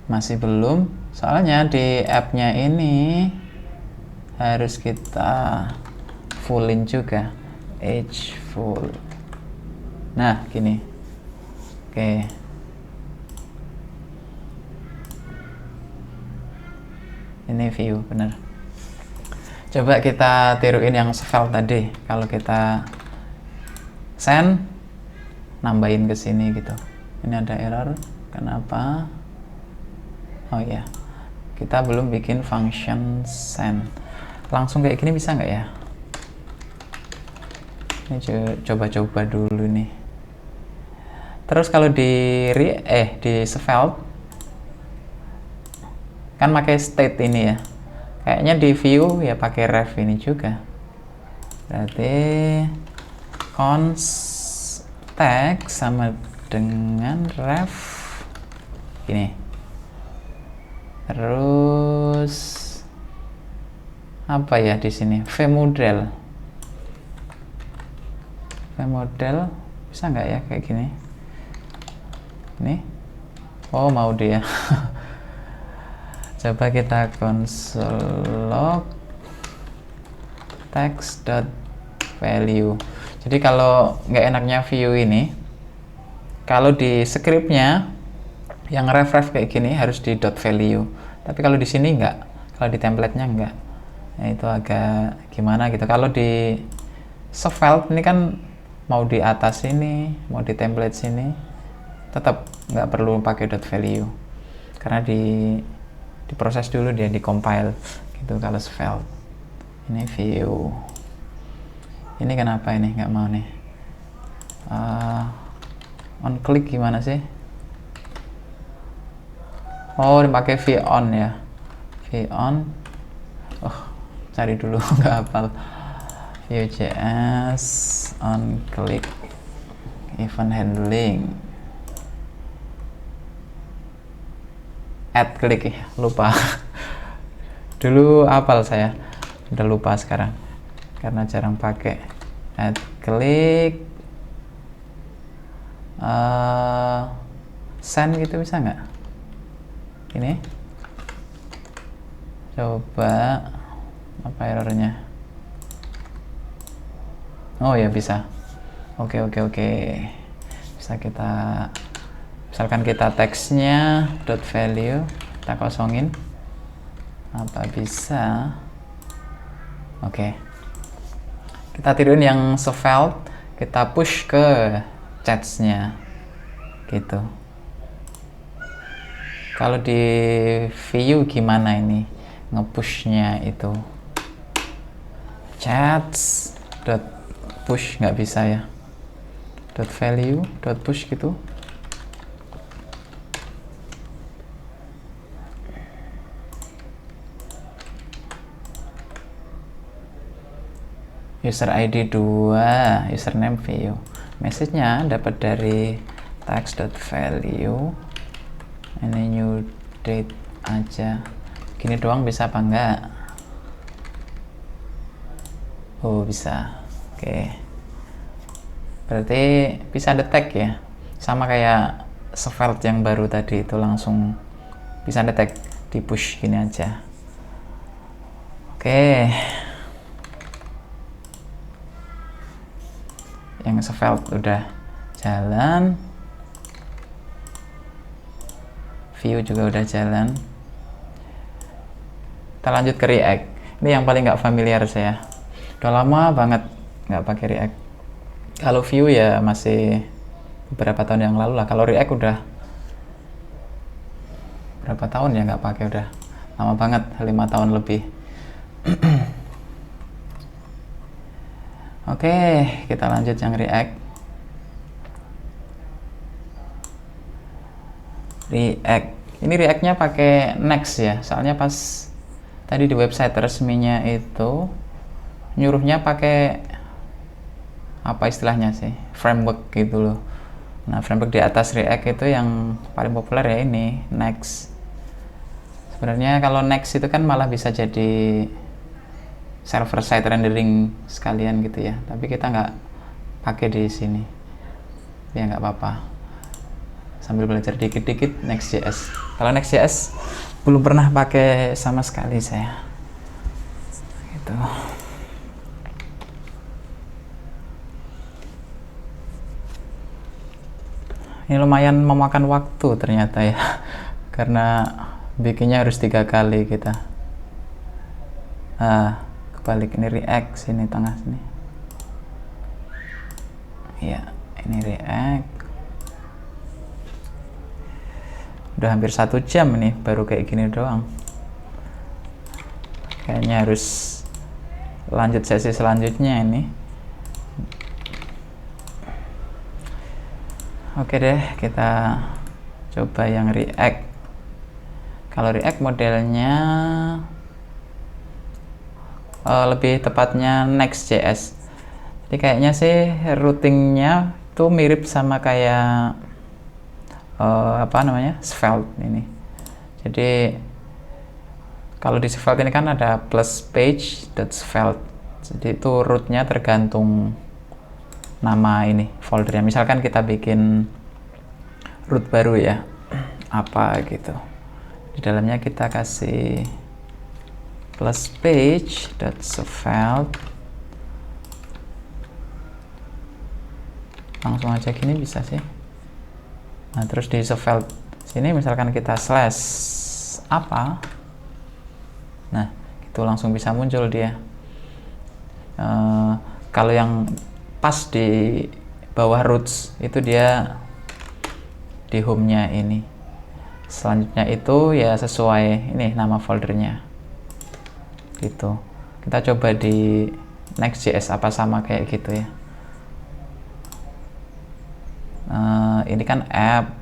Masih belum, soalnya di app-nya ini harus kita fullin juga, age full. Nah gini. Oke, ini Vue bener. Coba kita tiruin yang Svelte tadi. Kalau kita send, nambahin ke sini gitu. Ini ada error, kenapa? Oh ya, kita belum bikin function send. Langsung kayak gini bisa nggak ya? Ini coba-coba dulu nih. Terus kalau di Svelte kan pakai state ini ya. Kayaknya di Vue ya pakai ref ini juga. Berarti cons text sama dengan ref ini. Terus apa ya di sini? vModel bisa nggak ya kayak gini? Ini. Oh, mau dia. Coba kita console log text.value. Jadi kalau nggak enaknya view ini, kalau di scriptnya yang ref kayak gini harus di .value, tapi kalau di sini nggak, kalau di template-nya nggak. Nah, itu agak gimana gitu. Kalau di Svelte ini kan mau di atas ini, mau di template sini, tetap nggak perlu pakai .value karena diproses dulu, dia di compile gitu. Kalau Svelte ini view, ini kenapa ini nggak mau nih? On click gimana sih? Oh, dipakai v-on ya, v-on. Oh, cari dulu, nggak hafal. Vue.js on click event handling, add click ya, lupa. Dulu hafal saya, udah lupa sekarang karena jarang pakai. Add click, send gitu bisa nggak? Ini coba apa errornya? Oh ya, bisa. Oke, bisa kita, misalkan kita teksnya .value kita kosongin, apa bisa? Oke, kita tiruin yang Svelte, kita push ke chats-nya gitu. Kalau di view gimana ini nge-pushnya itu? Chats .push nggak bisa ya, .value .push gitu. User ID 2, username view. Message-nya dapat dari text.value. Ini new date aja. Gini doang bisa apa enggak? Oh, bisa. Oke. Berarti bisa detect ya. Sama kayak Svelte yang baru tadi itu, langsung bisa detect, di push gini aja. Oke. Yang Svelte udah jalan. View juga udah jalan. Kita lanjut ke React. Ini yang paling nggak familiar saya. Udah lama banget nggak pakai React. Kalau Vue ya masih beberapa tahun yang lalu lah. Kalau React udah berapa tahun ya nggak pakai, udah lama banget, 5 tahun lebih. Oke, kita lanjut yang React. Ini React-nya pakai Next ya, soalnya pas tadi di website resminya itu nyuruhnya pakai apa istilahnya sih, framework gitu loh. Nah, framework di atas React itu yang paling populer ya ini Next. Sebenarnya kalau Next itu kan malah bisa jadi server side rendering sekalian gitu ya, tapi kita nggak pakai di sini ya, nggak apa-apa, sambil belajar dikit-dikit Next.js. Kalau Next.js belum pernah pakai sama sekali saya gitu. Ini lumayan memakan waktu ternyata ya, karena bikinnya harus 3 kali kita. Kebalik, ini React sini tengah sini. Ya, ini React. Udah hampir 1 jam nih baru kayak gini doang. Kayaknya harus lanjut sesi selanjutnya ini. Oke deh, kita coba yang React. Kalau React modelnya lebih tepatnya Next.js. Jadi kayaknya sih routingnya tuh mirip sama kayak apa namanya, Svelte ini. Jadi kalau di Svelte ini kan ada plus page.svelte. Jadi itu rootnya tergantung nama ini foldernya. Misalkan kita bikin root baru ya, apa gitu. Di dalamnya kita kasih plus page.svelte. Langsung aja gini bisa sih. Nah, terus di svelte sini misalkan kita slash apa, nah itu langsung bisa muncul dia. Kalau yang pas di bawah roots itu dia di home-nya ini. Selanjutnya itu ya sesuai ini nama foldernya gitu. Kita coba di Next.js apa sama kayak gitu ya. Ini kan app.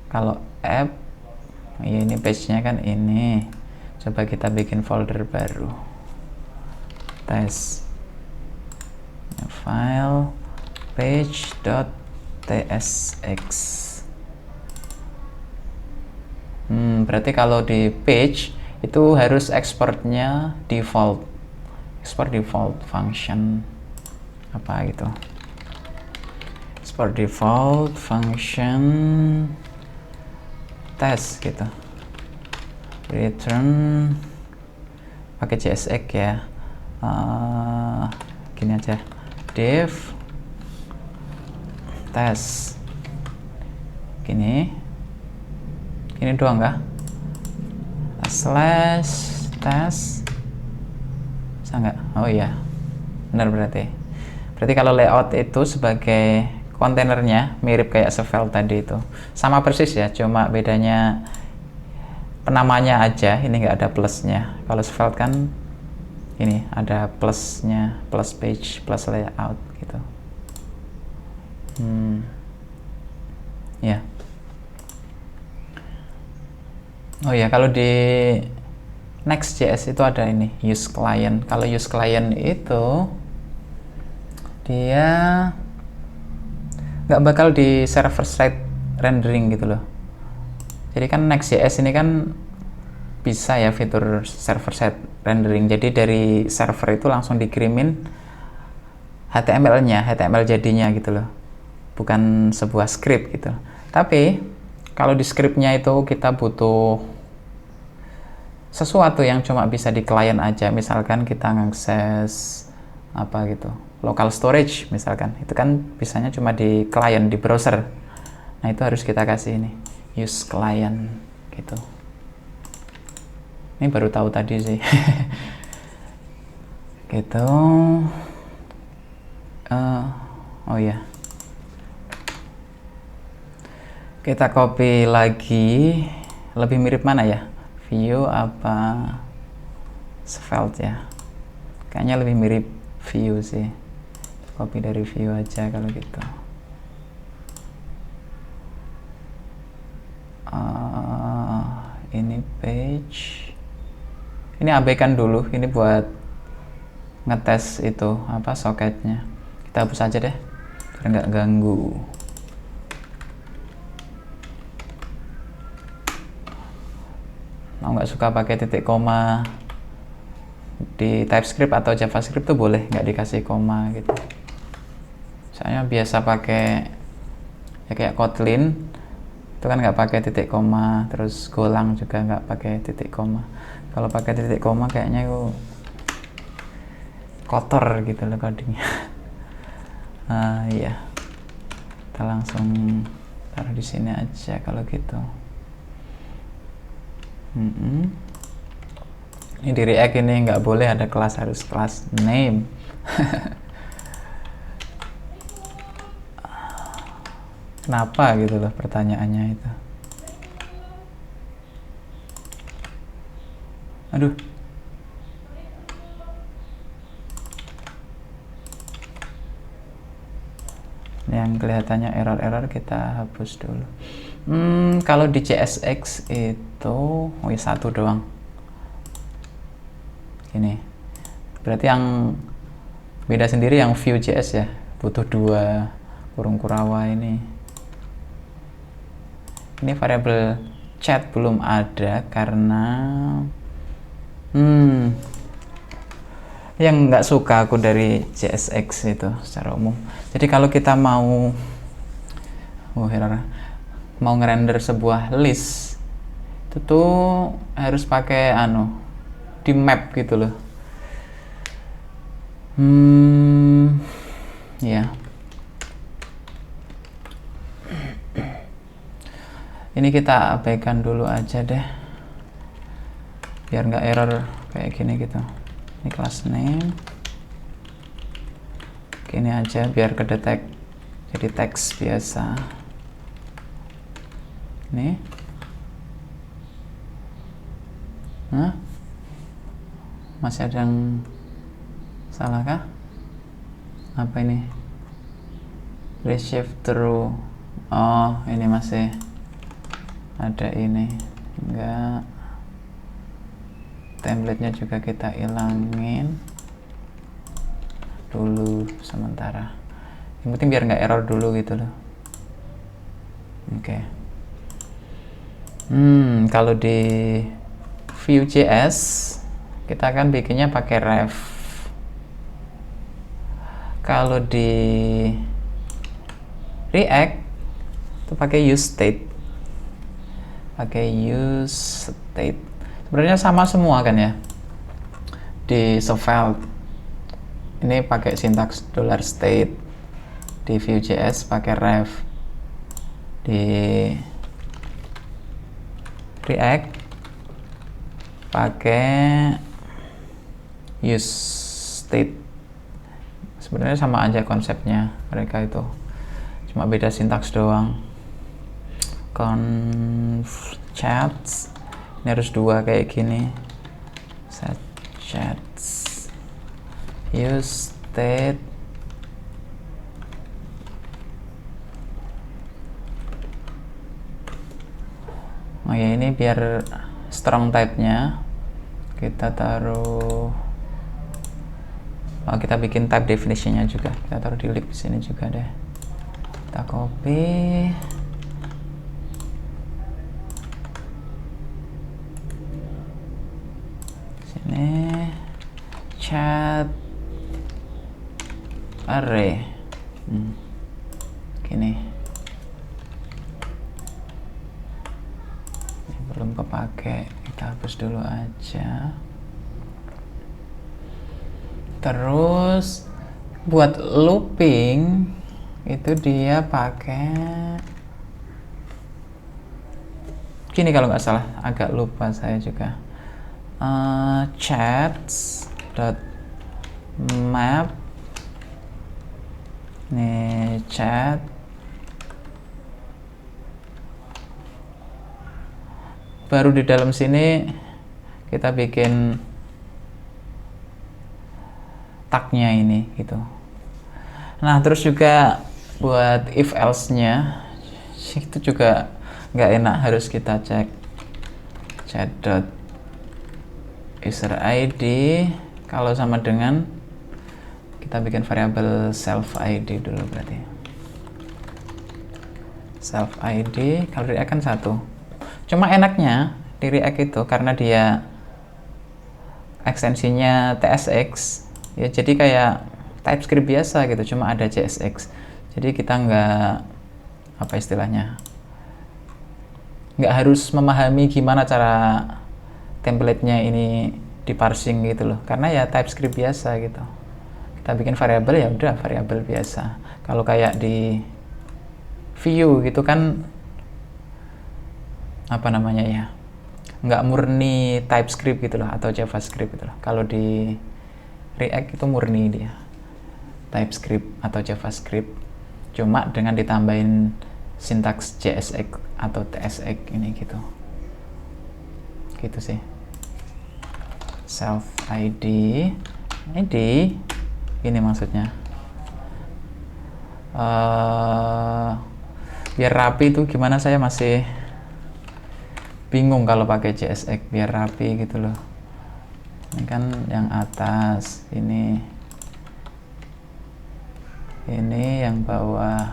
Kalau app ya ini page-nya kan ini. Coba kita bikin folder baru, tes file page.tsx. Berarti kalau di page itu harus ekspornya default, export default function apa gitu, export default function test gitu, return pakai JSX ya. Gini aja, div test gini doang kah, slash test bisa nggak? Oh iya benar, berarti kalau layout itu sebagai kontainernya mirip kayak Svelte tadi itu, sama persis ya, cuma bedanya penamanya aja, ini nggak ada plusnya. Kalau Svelte kan ini ada plusnya, plus page, plus layout gitu. Ya. Oh ya, kalau di Next.js itu ada ini use client. Kalau use client itu dia nggak bakal di server side rendering gitu loh. Jadi kan Next.js ini kan bisa ya fitur server side rendering. Jadi dari server itu langsung dikirimin HTML-nya, HTML jadinya gitu loh. Bukan sebuah script gitu. Tapi kalau di scriptnya itu kita butuh sesuatu yang cuma bisa di client aja. Misalkan kita ngakses apa gitu, local storage misalkan, itu kan bisanya cuma di client, di browser. Nah itu harus kita kasih ini use client gitu. Ini baru tahu tadi sih. Gitu. Oh ya, kita copy lagi. Lebih mirip mana ya, Vue apa Svelte ya? Kayaknya lebih mirip Vue sih. Copy dari Vue aja kalau gitu. Ini page, ini abaikan dulu, ini buat ngetes itu apa soketnya. Kita hapus aja deh biar nggak ganggu. Mau nggak suka pakai titik koma di TypeScript atau JavaScript tuh boleh nggak dikasih koma gitu. Saya biasa pakai ya kayak Kotlin itu kan nggak pakai titik koma, terus Golang juga nggak pakai titik koma. Kalau pakai titik koma kayaknya itu kotor gitu loh codingnya. Iya, kita langsung taruh di sini aja kalau gitu. Ini di React ini nggak boleh ada kelas, harus kelas name. Kenapa gitu loh pertanyaannya itu. Aduh. Yang kelihatannya error-error kita hapus dulu. Kalau di JSX itu satu doang. Ini berarti yang beda sendiri yang Vue.js ya, butuh 2 kurung kurawa ini variabel chat belum ada karena yang nggak suka aku dari JSX itu secara umum. Jadi kalau kita mau ngerender sebuah list itu tuh harus pakai di map gitu loh. Ya. Ini kita abaikan dulu aja deh, biar nggak error kayak gini gitu. Ini class name, gini aja biar kedetek jadi teks biasa. Nih, masih ada yang salah kah? Apa ini? Reshift true. Oh, ini masih ada ini. Enggak. Template-nya juga kita ilangin dulu sementara. Yang penting biar nggak error dulu gitu loh. Oke. Kalau di Vue.js kita akan bikinnya pakai ref. Kalau di React itu pakai useState. Sebenarnya sama semua kan ya. Di Svelte ini pakai sintaks $state. Di Vue.js pakai ref. Di React pakai useState. Sebenarnya sama aja konsepnya mereka itu, cuma beda sintaks doang. Conf chats ini harus 2 kayak gini. Set chats useState. Oh ya, ini biar strong type-nya kita taruh, kita bikin type definition-nya juga, kita taruh di lib sini juga deh. Kita copy, sini chat array, gini. Belum kepake, kita hapus dulu aja. Terus buat looping itu dia pakai gini kalau nggak salah, agak lupa saya juga. Chats.map nih, chat baru di dalam sini kita bikin tagnya ini gitu. Nah, terus juga buat if else nya itu juga nggak enak, harus kita cek chat.user ID kalau sama dengan kita bikin variabel self ID dulu. Berarti self ID kalau React kan 1. Cuma enaknya di React itu karena dia ekstensinya TSX ya, jadi kayak TypeScript biasa gitu, cuma ada JSX. Jadi kita nggak harus memahami gimana cara template-nya ini di parsing gitu loh, karena ya TypeScript biasa gitu. Kita bikin variabel ya udah variabel biasa. Kalau kayak di Vue gitu kan nggak murni TypeScript gitu loh atau JavaScript gitu loh. Kalau di React itu murni dia TypeScript atau JavaScript, cuma dengan ditambahin sintaks JSX atau TSX ini gitu sih. Self ID ini maksudnya biar rapi tuh gimana, saya masih bingung kalau pakai JSX biar rapi gitu loh. Ini kan yang atas ini Ini yang bawah.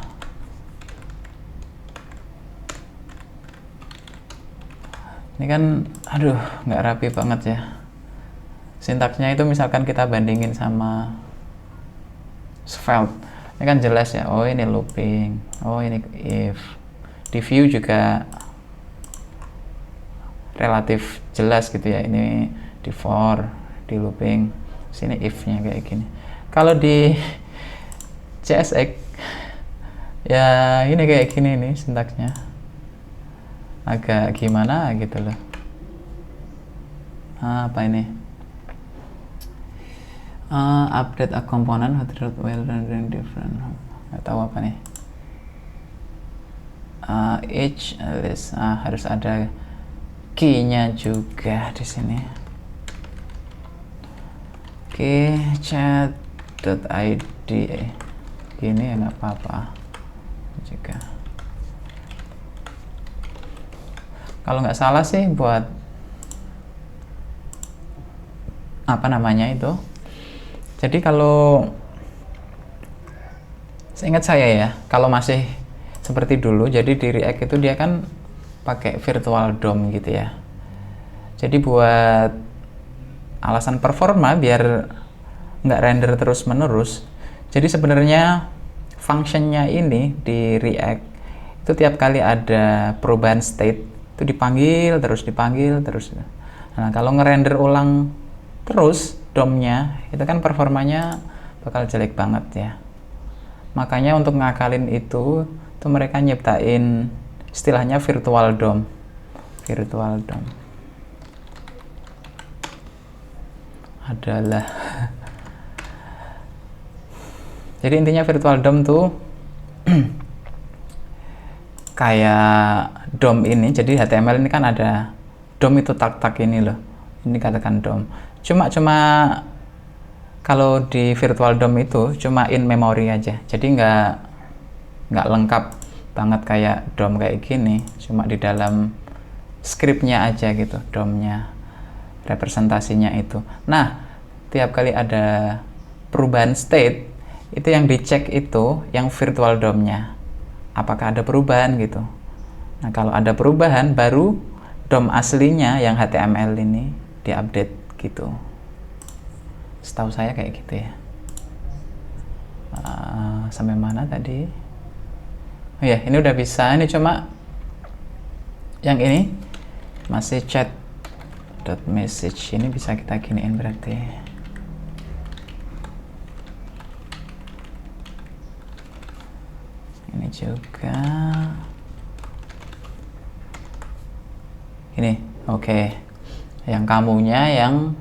Ini kan, aduh, nggak rapi banget ya. Sintaksnya itu misalkan kita bandingin sama Svelte. Ini kan jelas ya, oh ini looping, oh ini if. Di view juga relatif jelas gitu ya, ini di for, di looping, sini if-nya kayak gini. Kalau di JSX, ya ini kayak gini nih sintaksnya. Agak gimana gitu loh. Apa ini? Update a component while rendering different. Nggak tahu apa nih. Each list harus ada key-nya juga di sini. Oke, chat.id gini ya nggak apa-apa juga. Kalau nggak salah sih buat apa namanya itu. Jadi kalau seingat saya ya, kalau masih seperti dulu, jadi di React itu dia kan pakai virtual DOM gitu ya. Jadi buat alasan performa biar nggak render terus menerus. Jadi sebenarnya functionnya ini di React itu tiap kali ada perubahan state itu dipanggil terus. Nah, kalau ngerender ulang terus DOM-nya itu kan performanya bakal jelek banget ya. Makanya untuk ngakalin itu mereka nyiptain istilahnya virtual DOM. Adalah jadi intinya virtual DOM tuh kayak DOM ini. Jadi HTML ini kan ada DOM itu tag ini loh, ini katakan DOM. Cuma kalau di virtual DOM itu cuma in memory aja, jadi nggak lengkap banget kayak DOM kayak gini, cuma di dalam scriptnya aja gitu DOM-nya, representasinya itu. Nah, tiap kali ada perubahan state itu yang dicek itu yang virtual DOM-nya, apakah ada perubahan gitu. Nah, kalau ada perubahan baru DOM aslinya yang HTML ini diupdate gitu. Setahu saya kayak gitu ya. Sampai mana tadi? Oh ya, ini udah bisa. Ini cuma yang ini masih chat.message. Ini bisa kita giniin berarti. Ini juga. Ini, oke. Yang kamunya yang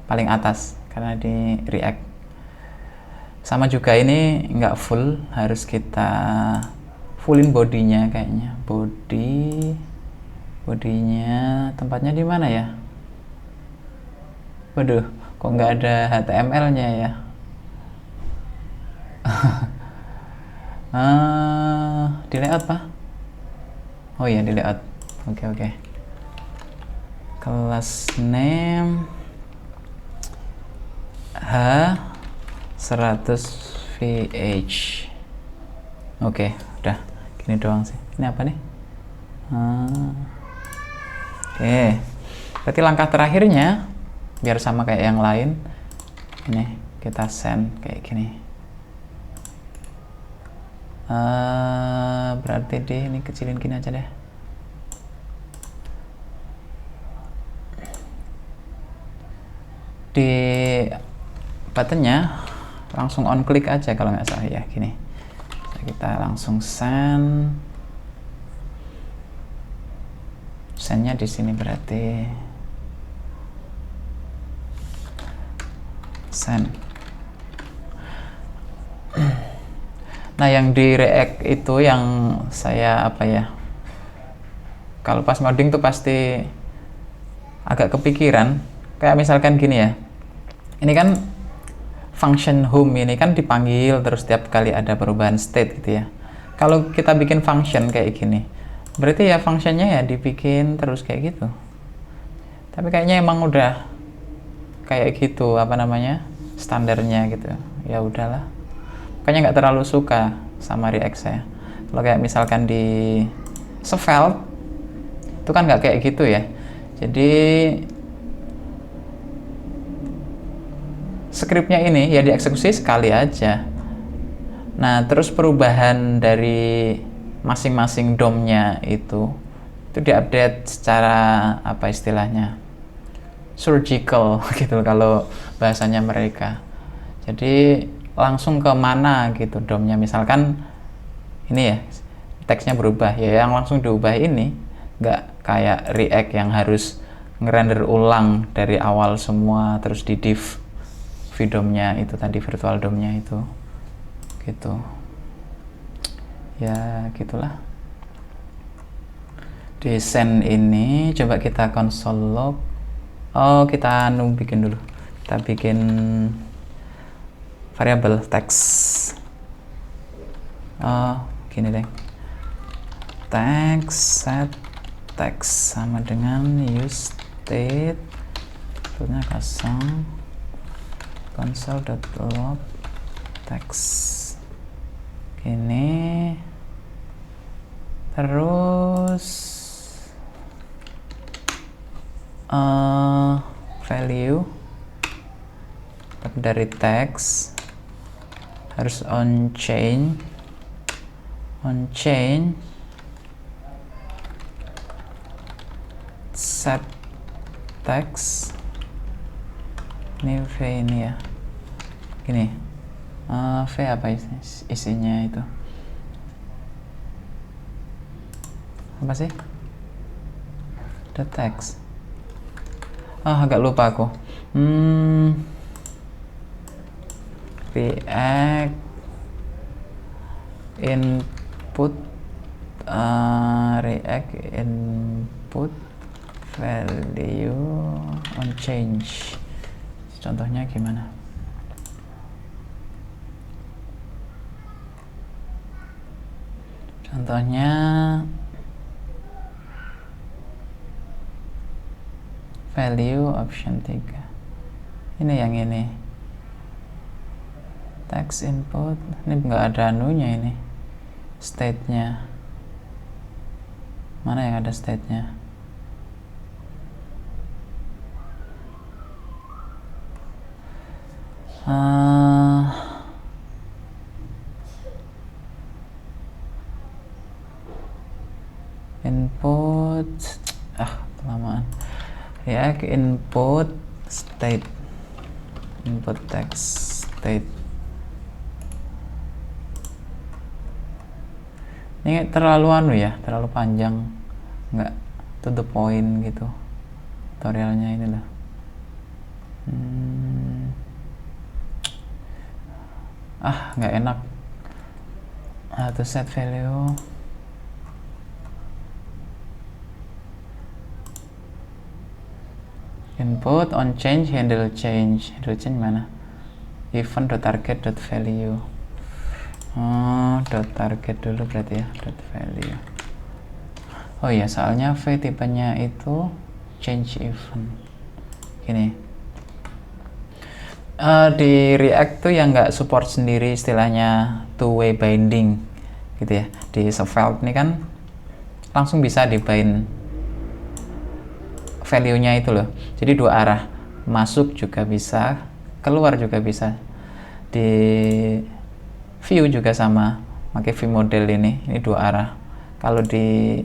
paling atas karena di React. Sama juga ini nggak full, harus kita fullin bodinya kayaknya. Bodinya tempatnya di mana ya? Waduh, kok nggak ada HTML-nya ya? Di layout Pak? Oh iya, di layout. Oke. Kelas name H100VH. Oke, udah gini doang sih. Ini apa nih? Oke, berarti langkah terakhirnya biar sama kayak yang lain, ini kita send kayak gini. Berarti ini kecilin gini aja deh. Di buttonnya langsung on click aja kalau nggak salah ya, gini. Kita langsung sendnya di sini berarti send. Nah, yang di React itu yang saya apa ya, kalau pas modding tuh pasti agak kepikiran, kayak misalkan gini ya, ini kan function home ini kan dipanggil terus tiap kali ada perubahan state gitu ya. Kalau kita bikin function kayak gini, berarti ya functionnya ya dibikin terus kayak gitu. Tapi kayaknya emang udah kayak gitu, apa namanya, standarnya gitu. Ya udahlah, Makanya nggak terlalu suka sama React saya. Kalau kayak misalkan di Svelte itu kan nggak kayak gitu ya. Jadi skripnya ini ya dieksekusi sekali aja. Nah, terus perubahan dari masing-masing DOM-nya itu diupdate secara apa istilahnya, surgical gitu kalau bahasanya mereka. Jadi langsung ke mana gitu DOM-nya, misalkan ini ya teksnya berubah ya, yang langsung diubah ini, nggak kayak React yang harus ngerender ulang dari awal semua terus di div VDOM-nya itu tadi, virtual DOM-nya itu gitu ya, gitulah. Desain ini coba kita console log. Oh, kita bikin dulu, kita bikin variabel text. Oh, gini deh, text set text sama dengan use state nya kosong, console.log text gini, terus value dari text harus on change set text ini v ini ya, gini v apa isinya itu apa sih, the text, agak lupa aku. React input React input value on change, contohnya gimana? Contohnya value option 3 ini, yang ini text input, ini nggak ada anunya, ini state-nya mana yang ada state-nya? Input kelamaan. React input state, input text state. Ini terlalu anu ya, terlalu panjang, nggak to the point gitu tutorialnya ini loh. Nggak enak. To set value input on change, handle change mana? Event.target.value. .target dulu berarti ya, .value. Oh iya, soalnya v tipenya itu change event. Gini. Di React tuh yang nggak support sendiri istilahnya two-way binding gitu ya. Di Svelte ini kan langsung bisa dibind value-nya itu loh. Jadi dua arah, masuk juga bisa, keluar juga bisa. Di view juga sama, pakai view model ini dua arah. Kalau di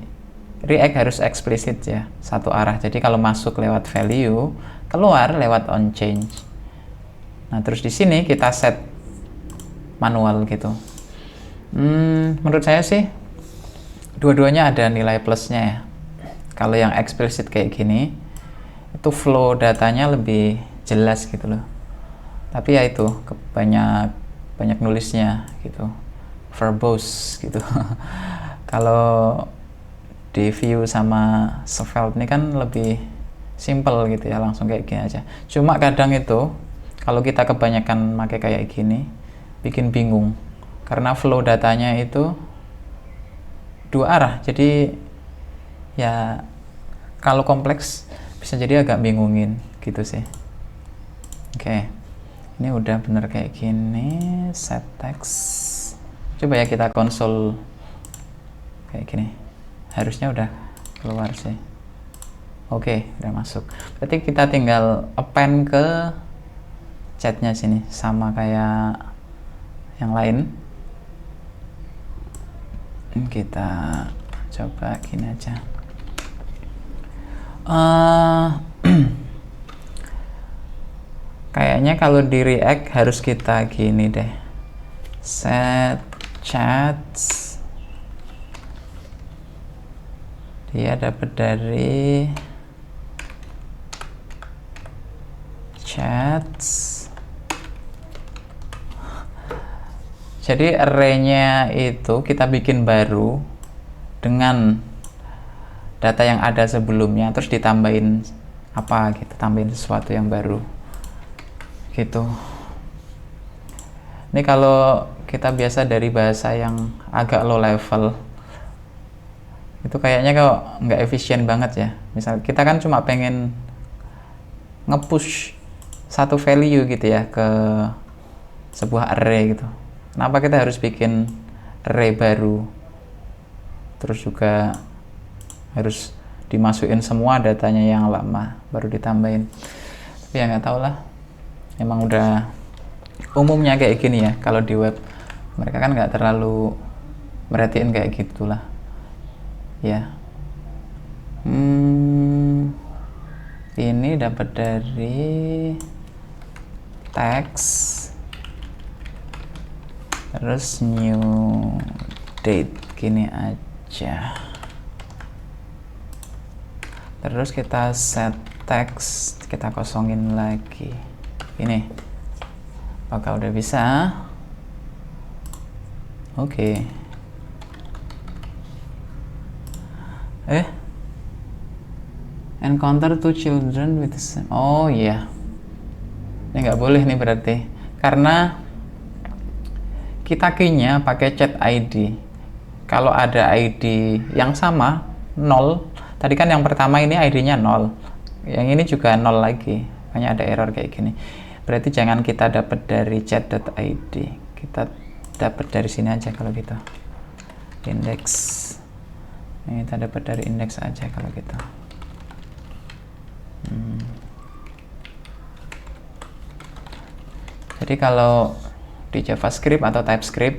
React harus eksplisit ya, satu arah. Jadi kalau masuk lewat value, keluar lewat on change. Nah, terus di sini kita set manual gitu. Menurut saya sih dua-duanya ada nilai plusnya ya. Kalau yang eksplisit kayak gini, itu flow datanya lebih jelas gitu loh. Tapi ya itu banyak nulisnya gitu, verbose gitu. Kalau di view sama Svelte ini kan lebih simple gitu ya, langsung kayak gini aja. Cuma kadang itu kalau kita kebanyakan pakai kayak gini bikin bingung karena flow datanya itu dua arah. Jadi ya kalau kompleks bisa jadi agak bingungin gitu sih. Oke. Ini udah bener kayak gini. Set text. Coba ya kita konsol kayak gini. Harusnya udah keluar sih. Oke, udah masuk. Berarti kita tinggal append ke chatnya sini, sama kayak yang lain. Kita coba gini aja. Kayaknya kalau di React harus kita gini deh, set chats, dia dapat dari chats. Jadi array-nya itu kita bikin baru dengan data yang ada sebelumnya, terus ditambahin apa gitu, tambahin sesuatu yang baru gitu. Ini kalau kita biasa dari bahasa yang agak low level, itu kayaknya kok nggak efisien banget ya. Misal kita kan cuma pengen nge-push satu value gitu ya ke sebuah array gitu. Kenapa kita harus bikin array baru? Terus juga harus dimasukin semua datanya yang lama baru ditambahin. Tapi ya nggak tahu lah. Emang udah umumnya kayak gini ya. Kalau di web mereka kan nggak terlalu merhatiin kayak gitulah. Ya. Ini dapat dari text, terus new date gini aja. Terus kita set text, kita kosongin lagi. Ini apakah udah bisa? Oke. Encounter two children with the same. Oh iya, ini nggak boleh nih berarti, karena kita key-nya pakai chat ID. Kalau ada ID yang sama 0, tadi kan yang pertama ini ID-nya 0, yang ini juga 0 lagi, makanya ada error kayak gini. Berarti jangan kita dapat dari chat.id, kita dapat dari sini aja kalau gitu, index. Ini kita dapat dari index aja kalau gitu. Jadi kalau di JavaScript atau TypeScript,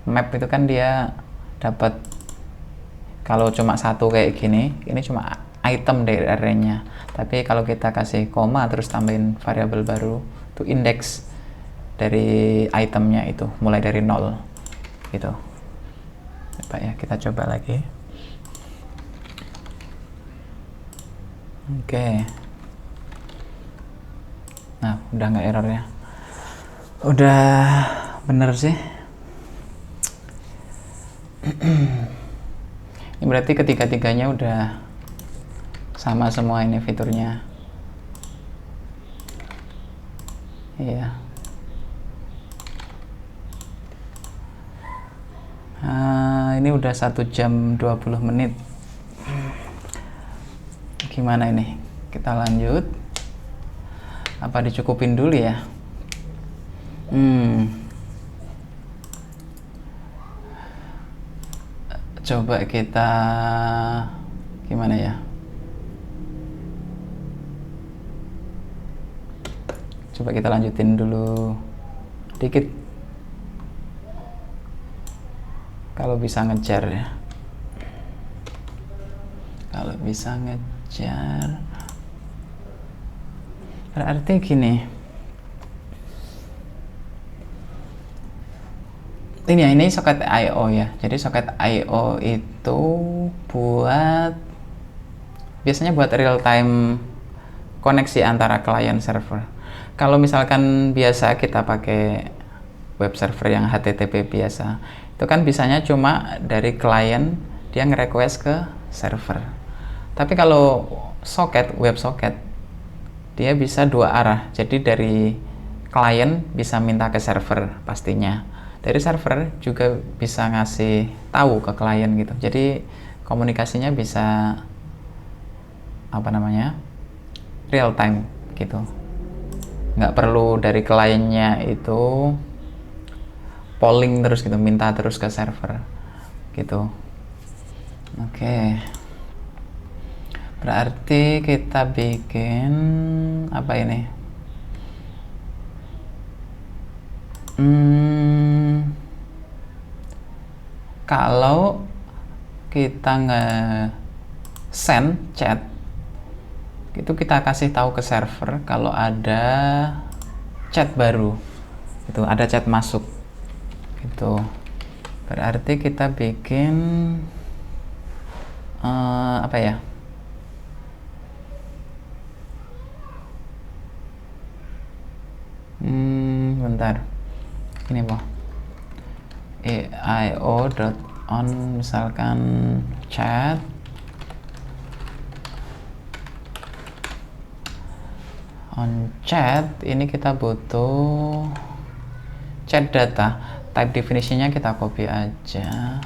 map itu kan dia dapat, kalau cuma satu kayak gini, ini cuma item dari array-nya. Tapi kalau kita kasih koma terus tambahin variabel baru, itu index dari itemnya itu mulai dari 0 gitu. Coba ya, kita coba lagi. Oke. Nah, udah nggak error ya. Udah bener sih. Ini berarti ketiga-tiganya udah sama semua ini fiturnya. Iya. Ini udah 1 jam 20 menit. Gimana ini? Kita lanjut. Apa dicukupin dulu ya? Coba kita gimana ya? Coba kita lanjutin dulu dikit. Kalau bisa ngejar ya. Kalau bisa ngejar. Berarti gini. Ini soket I/O ya. Jadi soket I/O itu biasanya buat real time koneksi antara client server. Kalau misalkan biasa kita pakai web server yang HTTP biasa, itu kan bisanya cuma dari client dia nge-request ke server. Tapi kalau soket, web socket, dia bisa dua arah. Jadi dari client bisa minta ke server pastinya. Dari server juga bisa ngasih tahu ke klien gitu. Jadi komunikasinya bisa real time gitu. nggak perlu dari kliennya itu polling terus gitu, minta terus ke server gitu. Oke, berarti kita bikin apa ini? Kalau kita nge-send chat itu kita kasih tahu ke server kalau ada chat baru, itu ada chat masuk gitu. Berarti kita bikin apa ya, bentar, ini boh, io.on misalkan chat on chat. Ini kita butuh chat data, type definisinya kita copy aja,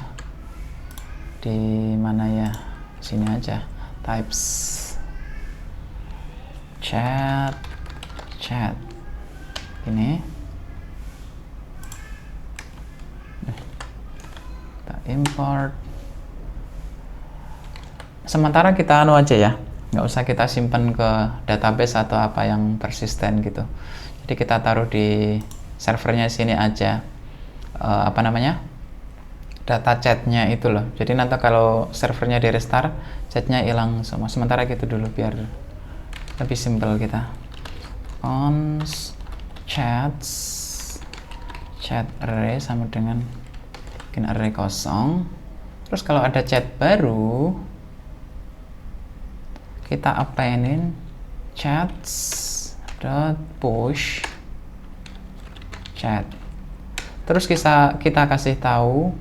di mana ya, sini aja, types chat ini kita import. Sementara kita anu aja ya, nggak usah kita simpan ke database atau apa yang persisten gitu. Jadi kita taruh di servernya sini aja, apa namanya, data chatnya itu loh. Jadi nanti kalau servernya di restart, chatnya hilang semua. Sementara gitu dulu biar lebih simpel. Kita cons chats chat array sama dengan bikin array kosong. Terus kalau ada chat baru, kita appendin chats dot push chat. Terus kita kasih tahu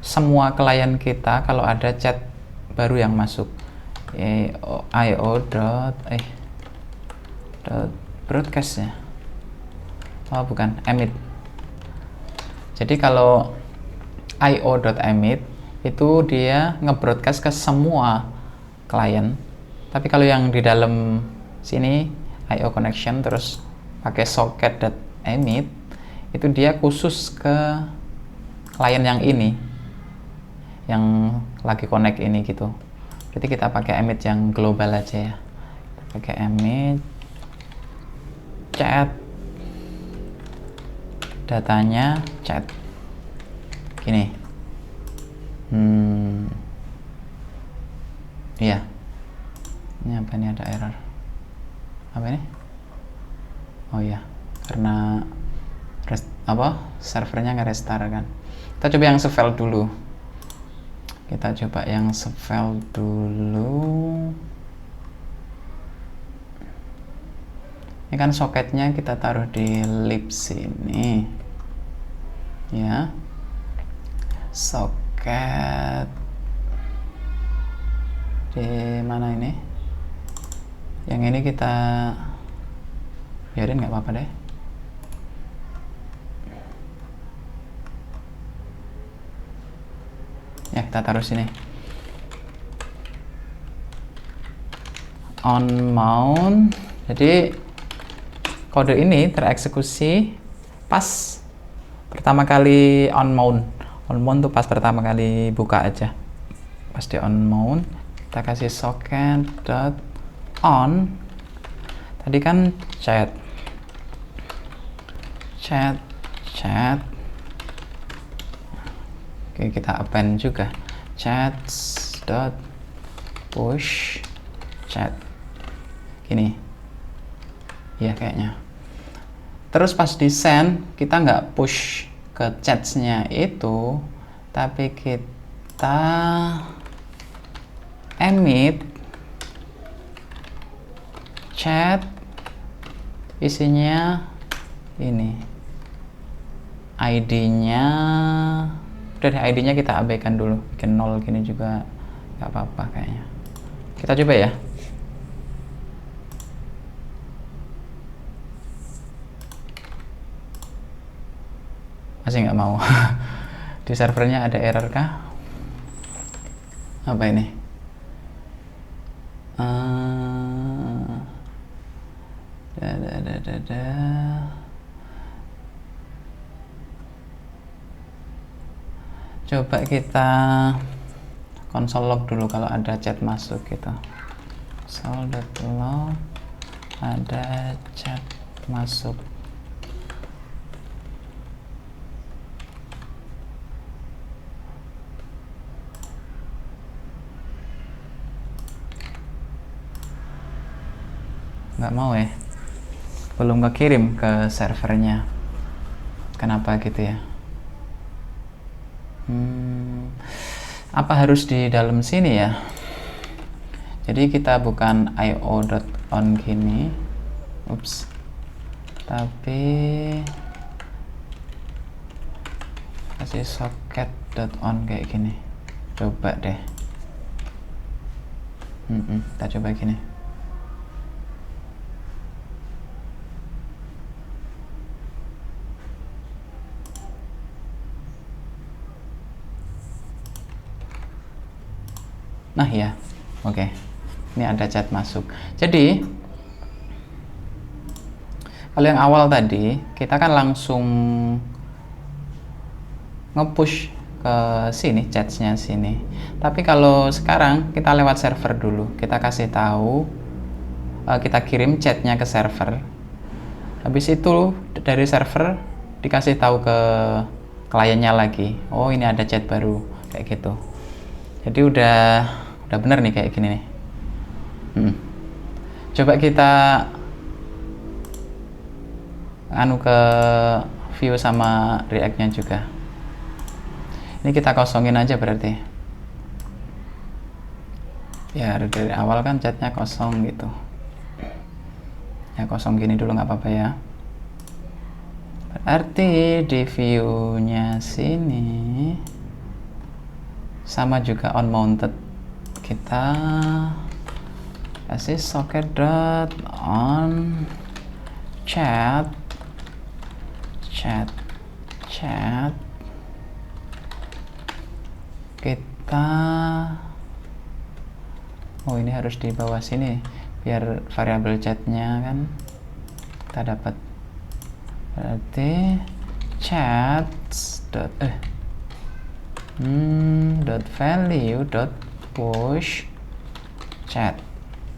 semua klien kita kalau ada chat baru yang masuk, broadcast ya, oh bukan, emit. Jadi kalau io.emit itu dia ngebroadcast ke semua klien. Tapi kalau yang di dalam sini IO connection terus pakai socket.emit, itu dia khusus ke klien yang ini, yang lagi connect ini gitu. Jadi kita pakai emit yang global aja ya. Pakai emit chat, datanya chat gini. Iya, ini apa, ini ada error apa ini? Oh iya, karena servernya nge-restart kan. Kita coba yang save dulu. Ini kan soketnya kita taruh di lib sini ya, soket di mana ini, yang ini kita biarin nggak apa-apa deh. Ya kita taruh sini, on mount. Jadi kode ini tereksekusi pas pertama kali on mount tuh pas pertama kali buka aja, pas di on mount kita kasih socket dot on. Tadi kan chat. Oke, kita append juga chats dot push chat gini ya kayaknya. Terus pas di send kita nggak push ke chatsnya itu, tapi kita emit chat, isinya ini, ID-nya udah, ID-nya kita abaikan dulu, bikin 0 gini juga nggak apa-apa kayaknya. Kita coba ya. Masih nggak mau. Di servernya ada error kah? Apa ini? ada. Coba kita console log dulu kalau ada chat masuk gitu. Console.log ada chat masuk. Nggak mau ya, belum kekirim ke servernya. Kenapa gitu ya? Apa harus di dalam sini ya? Jadi kita bukan io.on gini, ups, tapi kasih socket.on kayak gini. Coba deh. Kita coba gini. Nah ya, oke. Ini ada chat masuk. Jadi kalau yang awal tadi kita kan langsung nge-push ke sini, chatnya sini. Tapi kalau sekarang kita lewat server dulu. Kita kasih tahu, kita kirim chatnya ke server. Habis itu dari server dikasih tahu ke kliennya lagi. Oh, ini ada chat baru kayak gitu. Jadi udah bener nih kayak gini nih. Coba kita ke view sama react-nya juga. Ini kita kosongin aja berarti. Ya dari awal kan chatnya kosong gitu. Ya kosong gini dulu nggak apa-apa ya. Berarti di view-nya sini sama juga on mounted, kita kasih socket.on chat kita, oh ini harus di bawah sini biar variabel chatnya kan kita dapat. Berarti chat value push chat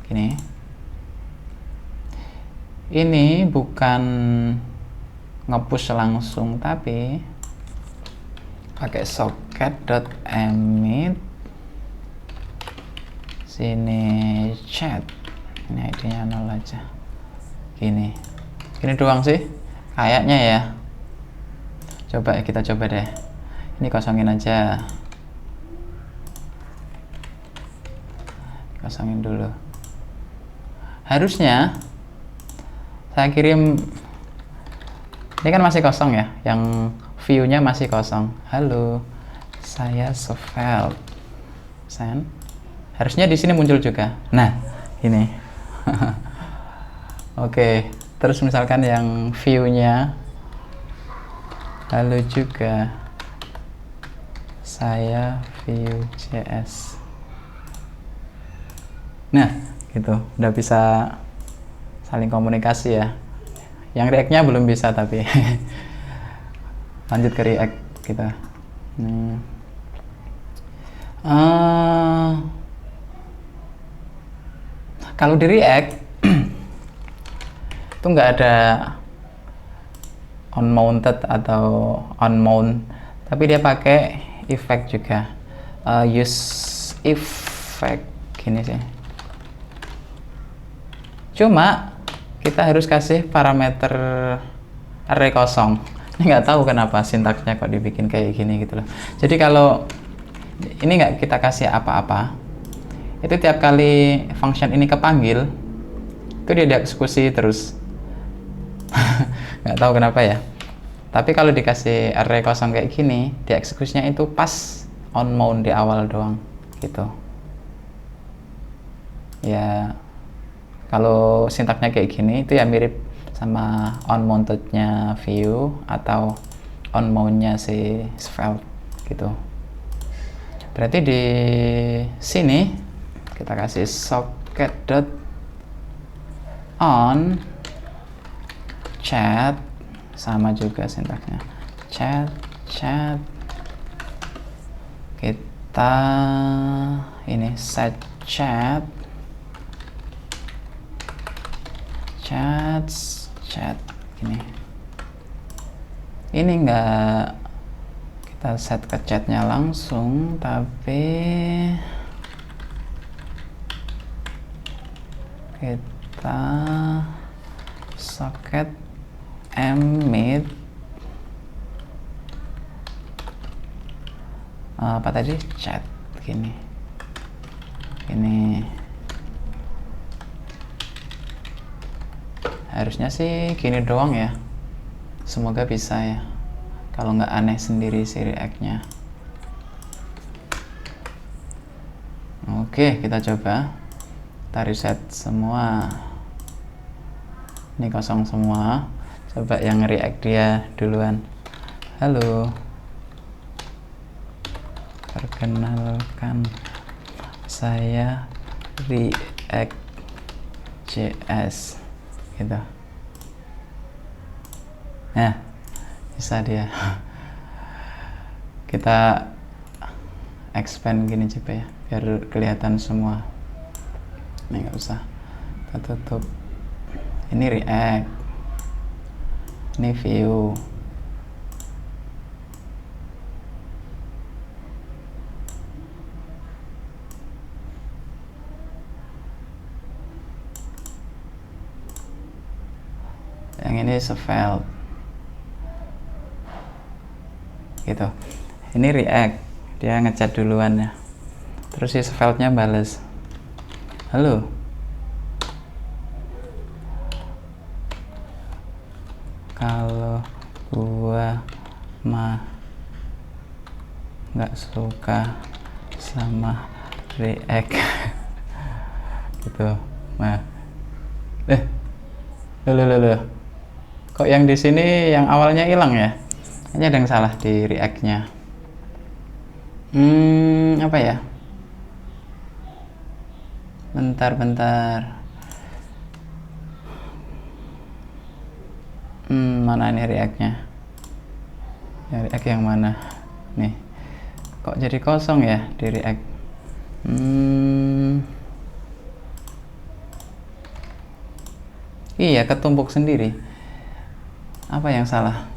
gini. Ini bukan nge-push langsung tapi pakai socket.emit sini chat. Ini ID-nya 0 aja. Gini doang sih kayaknya ya. Coba kita coba deh. Ini kosongin aja. Kosongin dulu. Harusnya saya kirim, ini kan masih kosong ya, yang view-nya masih kosong. Halo, saya Sofel. Send. Harusnya di sini muncul juga. Nah, ini. Oke, terus misalkan yang view-nya halo juga. Saya Vue.js. Nah, gitu. Udah bisa saling komunikasi ya. Yang React-nya belum bisa tapi. Lanjut ke React kita. Kalau di React itu nggak ada on mounted atau on mount, tapi dia pakai effect juga. Use effect gini sih. Cuma kita harus kasih parameter array kosong. Ini nggak tahu kenapa sintaksnya kok dibikin kayak gini gitu loh. Jadi kalau ini nggak kita kasih apa-apa, itu tiap kali function ini kepanggil itu dia dieksekusi terus. Nggak tahu kenapa ya. Tapi kalau dikasih array kosong kayak gini, dieksekusinya itu pas on mount di awal doang gitu ya. Kalau sintaknya kayak gini itu ya mirip sama on mounted-nya Vue atau on mount-nya si Svelte gitu. Berarti di sini kita kasih socket.on chat, sama juga sintaksnya, chat. Kita ini set chat ini enggak kita set ke chatnya langsung, tapi kita socket emit apa tadi, chat gini. Harusnya sih gini doang ya, semoga bisa ya, kalau nggak aneh sendiri si React-nya. Oke, kita coba, kita reset semua, ini kosong semua. Coba yang React dia duluan. Halo, perkenalkan, saya React.js gitu. Nah, bisa dia. Kita expand gini coba ya, biar kelihatan semua. Ini nggak usah, kita tutup. Ini React, ini view. Yang ini svelte gitu. Ini React, dia ngechat duluan ya, terus si svelte-nya bales, halo, kalau gua mah nggak suka sama React gitu. Nah, loh. Kok yang di sini yang awalnya hilang ya? Kayaknya ada yang salah di React-nya. Apa ya? Bentar. Mana nih React-nya? Yang React yang mana? Nih. Kok jadi kosong ya di React? Iya, ketumpuk sendiri. Apa yang salah?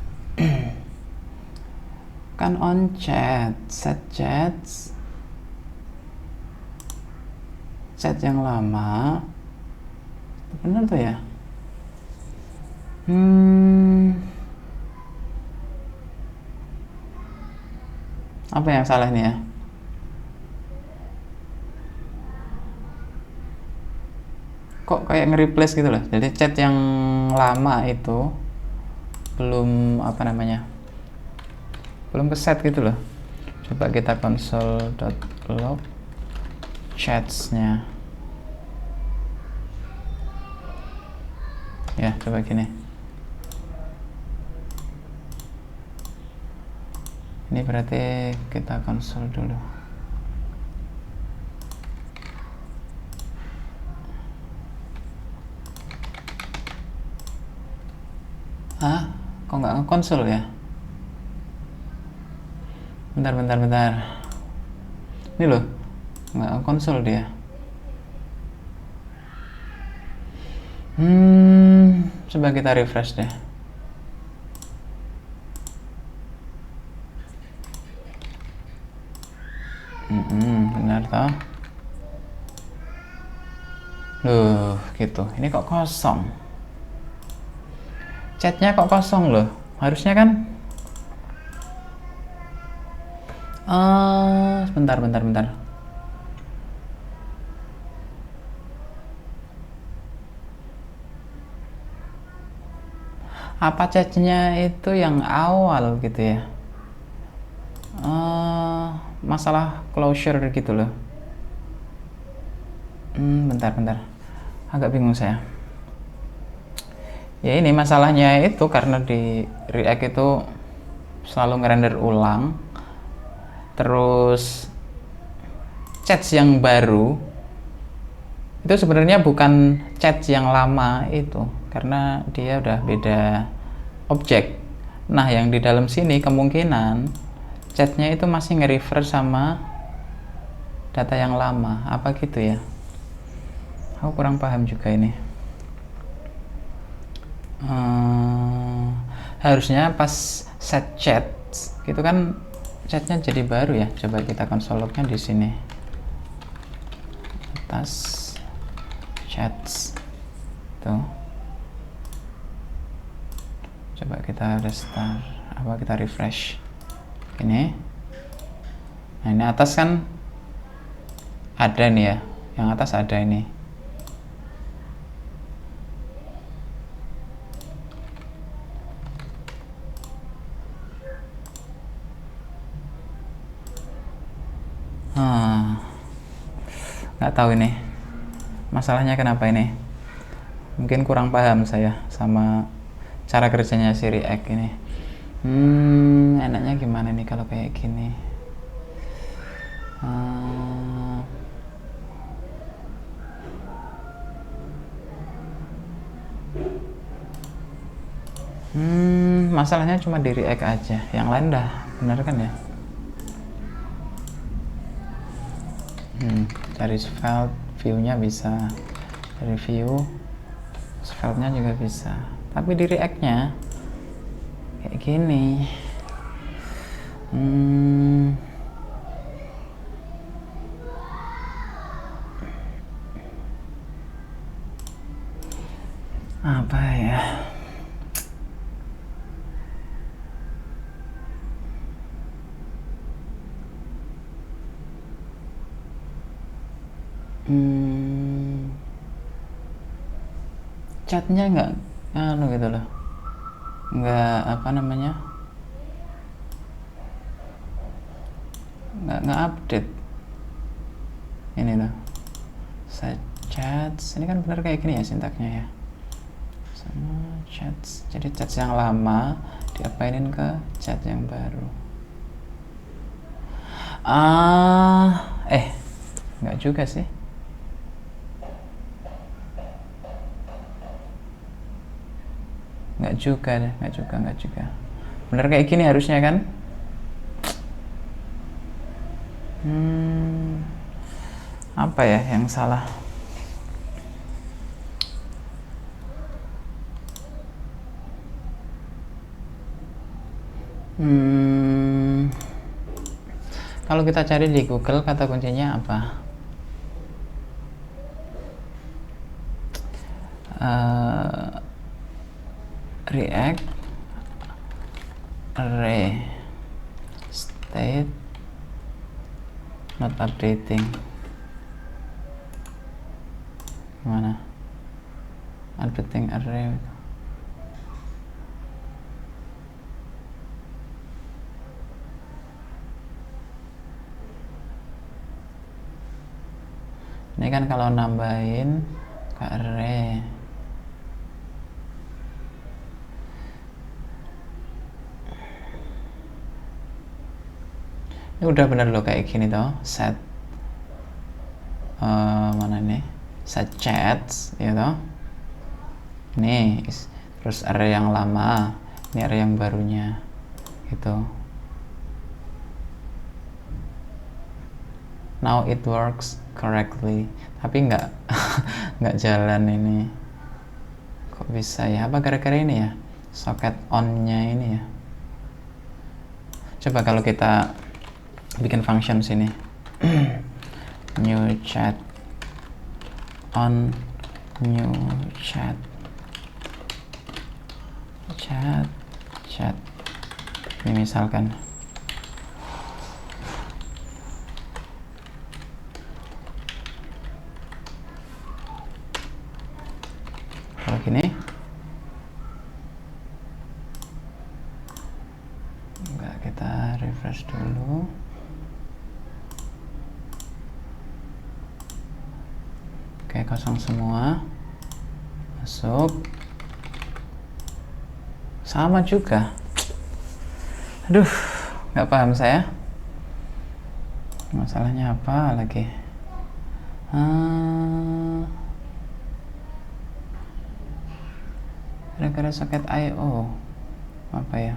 Kan on chat, set yang lama, bener tuh ya. Apa yang salah nih ya? Kok kayak nge-replace gitu loh. Jadi chat yang lama itu belum belum keset gitu loh. Coba kita console.log chats-nya ya, coba gini. Ini berarti kita console dulu. Kok nggak ngekonsol ya? Bentar. Ini loh, nggak ngekonsol dia. Coba kita refresh deh. Benar toh? Loh, gitu. Ini kok kosong? Chatnya kok kosong loh, harusnya kan bentar. Apa chatnya itu yang awal gitu ya? Masalah closure gitu loh. Bentar, agak bingung saya. Ya ini masalahnya itu karena di React itu selalu ngerender ulang, terus chat yang baru itu sebenarnya bukan chat yang lama itu, karena dia udah beda objek. Nah, yang di dalam sini kemungkinan chatnya itu masih nge-refer sama data yang lama, apa gitu ya. Aku kurang paham juga ini. Harusnya pas set chat gitu kan chatnya jadi baru ya. Coba kita konsol lognya di sini, atas chats tuh. Coba kita restart, kita refresh ini. Nah, ini atas kan ada nih ya, yang atas ada ini. Nggak tahu ini masalahnya kenapa ini. Mungkin kurang paham saya sama cara kerjanya si React ini. Enaknya gimana nih kalau kayak gini? Masalahnya cuma di React aja, yang lain dah benar kan ya? Dari svelte view-nya bisa, dari view svelte-nya juga bisa, tapi di React-nya kayak gini. Apa ya? Chatnya nggak gitu loh, nggak nggak update ini loh. Set chats ini kan benar kayak gini ya sintaknya ya, sama chats. Jadi chats yang lama diapainin ke chat yang baru. Nggak juga sih. Nggak juga. Bener kayak gini harusnya kan? Apa ya yang salah? Kalau kita cari di Google kata kuncinya apa? React array state not updating. Mana? Updating array. Ini kan kalau nambahin ke array. Ini udah bener loh kayak gini toh, set mana nih, set chats ya toh. Nih terus array yang lama, ini array yang barunya gitu. Now it works correctly, tapi nggak nggak jalan ini. Kok bisa ya? Apa gara-gara ini ya, socket on-nya ini ya? Coba kalau kita bikin function sini new chat on new chat ini misalkan kalau gini enggak, kita refresh dulu. Oke, kosong semua. Masuk. Sama juga. Aduh, nggak paham saya. Masalahnya apa lagi? gara-gara soket I/O apa ya,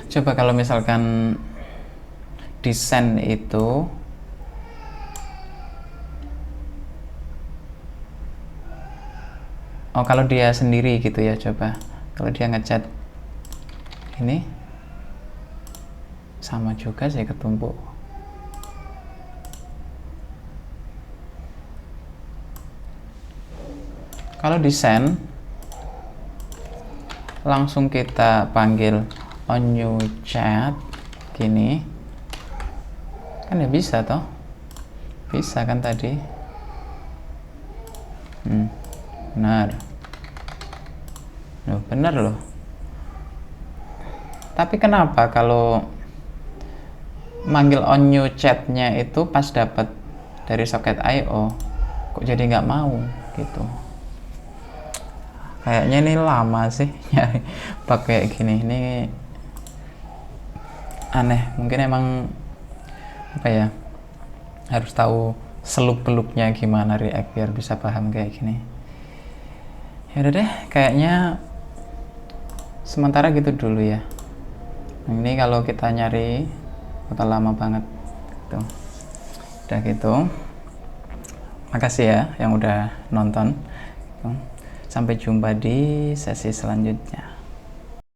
coba kalau misalkan desain itu kalau dia sendiri gitu ya, coba kalau dia ngecat ini sama juga sih ketumpuk. Kalau desain langsung kita panggil on new chat gini kan ya, bisa toh, bisa kan tadi. Benar loh, benar loh. Tapi kenapa kalau manggil on new chatnya itu pas dapat dari soket I/O kok jadi nggak mau gitu? Kayaknya ini lama sih nyari pakai gini, ini aneh. Mungkin emang apa ya, harus tahu seluk beluknya gimana React biar bisa paham kayak gini. Ya udah deh, kayaknya sementara gitu dulu ya. Ini kalau kita nyari bakal lama banget tuh. Udah gitu, makasih ya yang udah nonton. Sampai jumpa di sesi selanjutnya.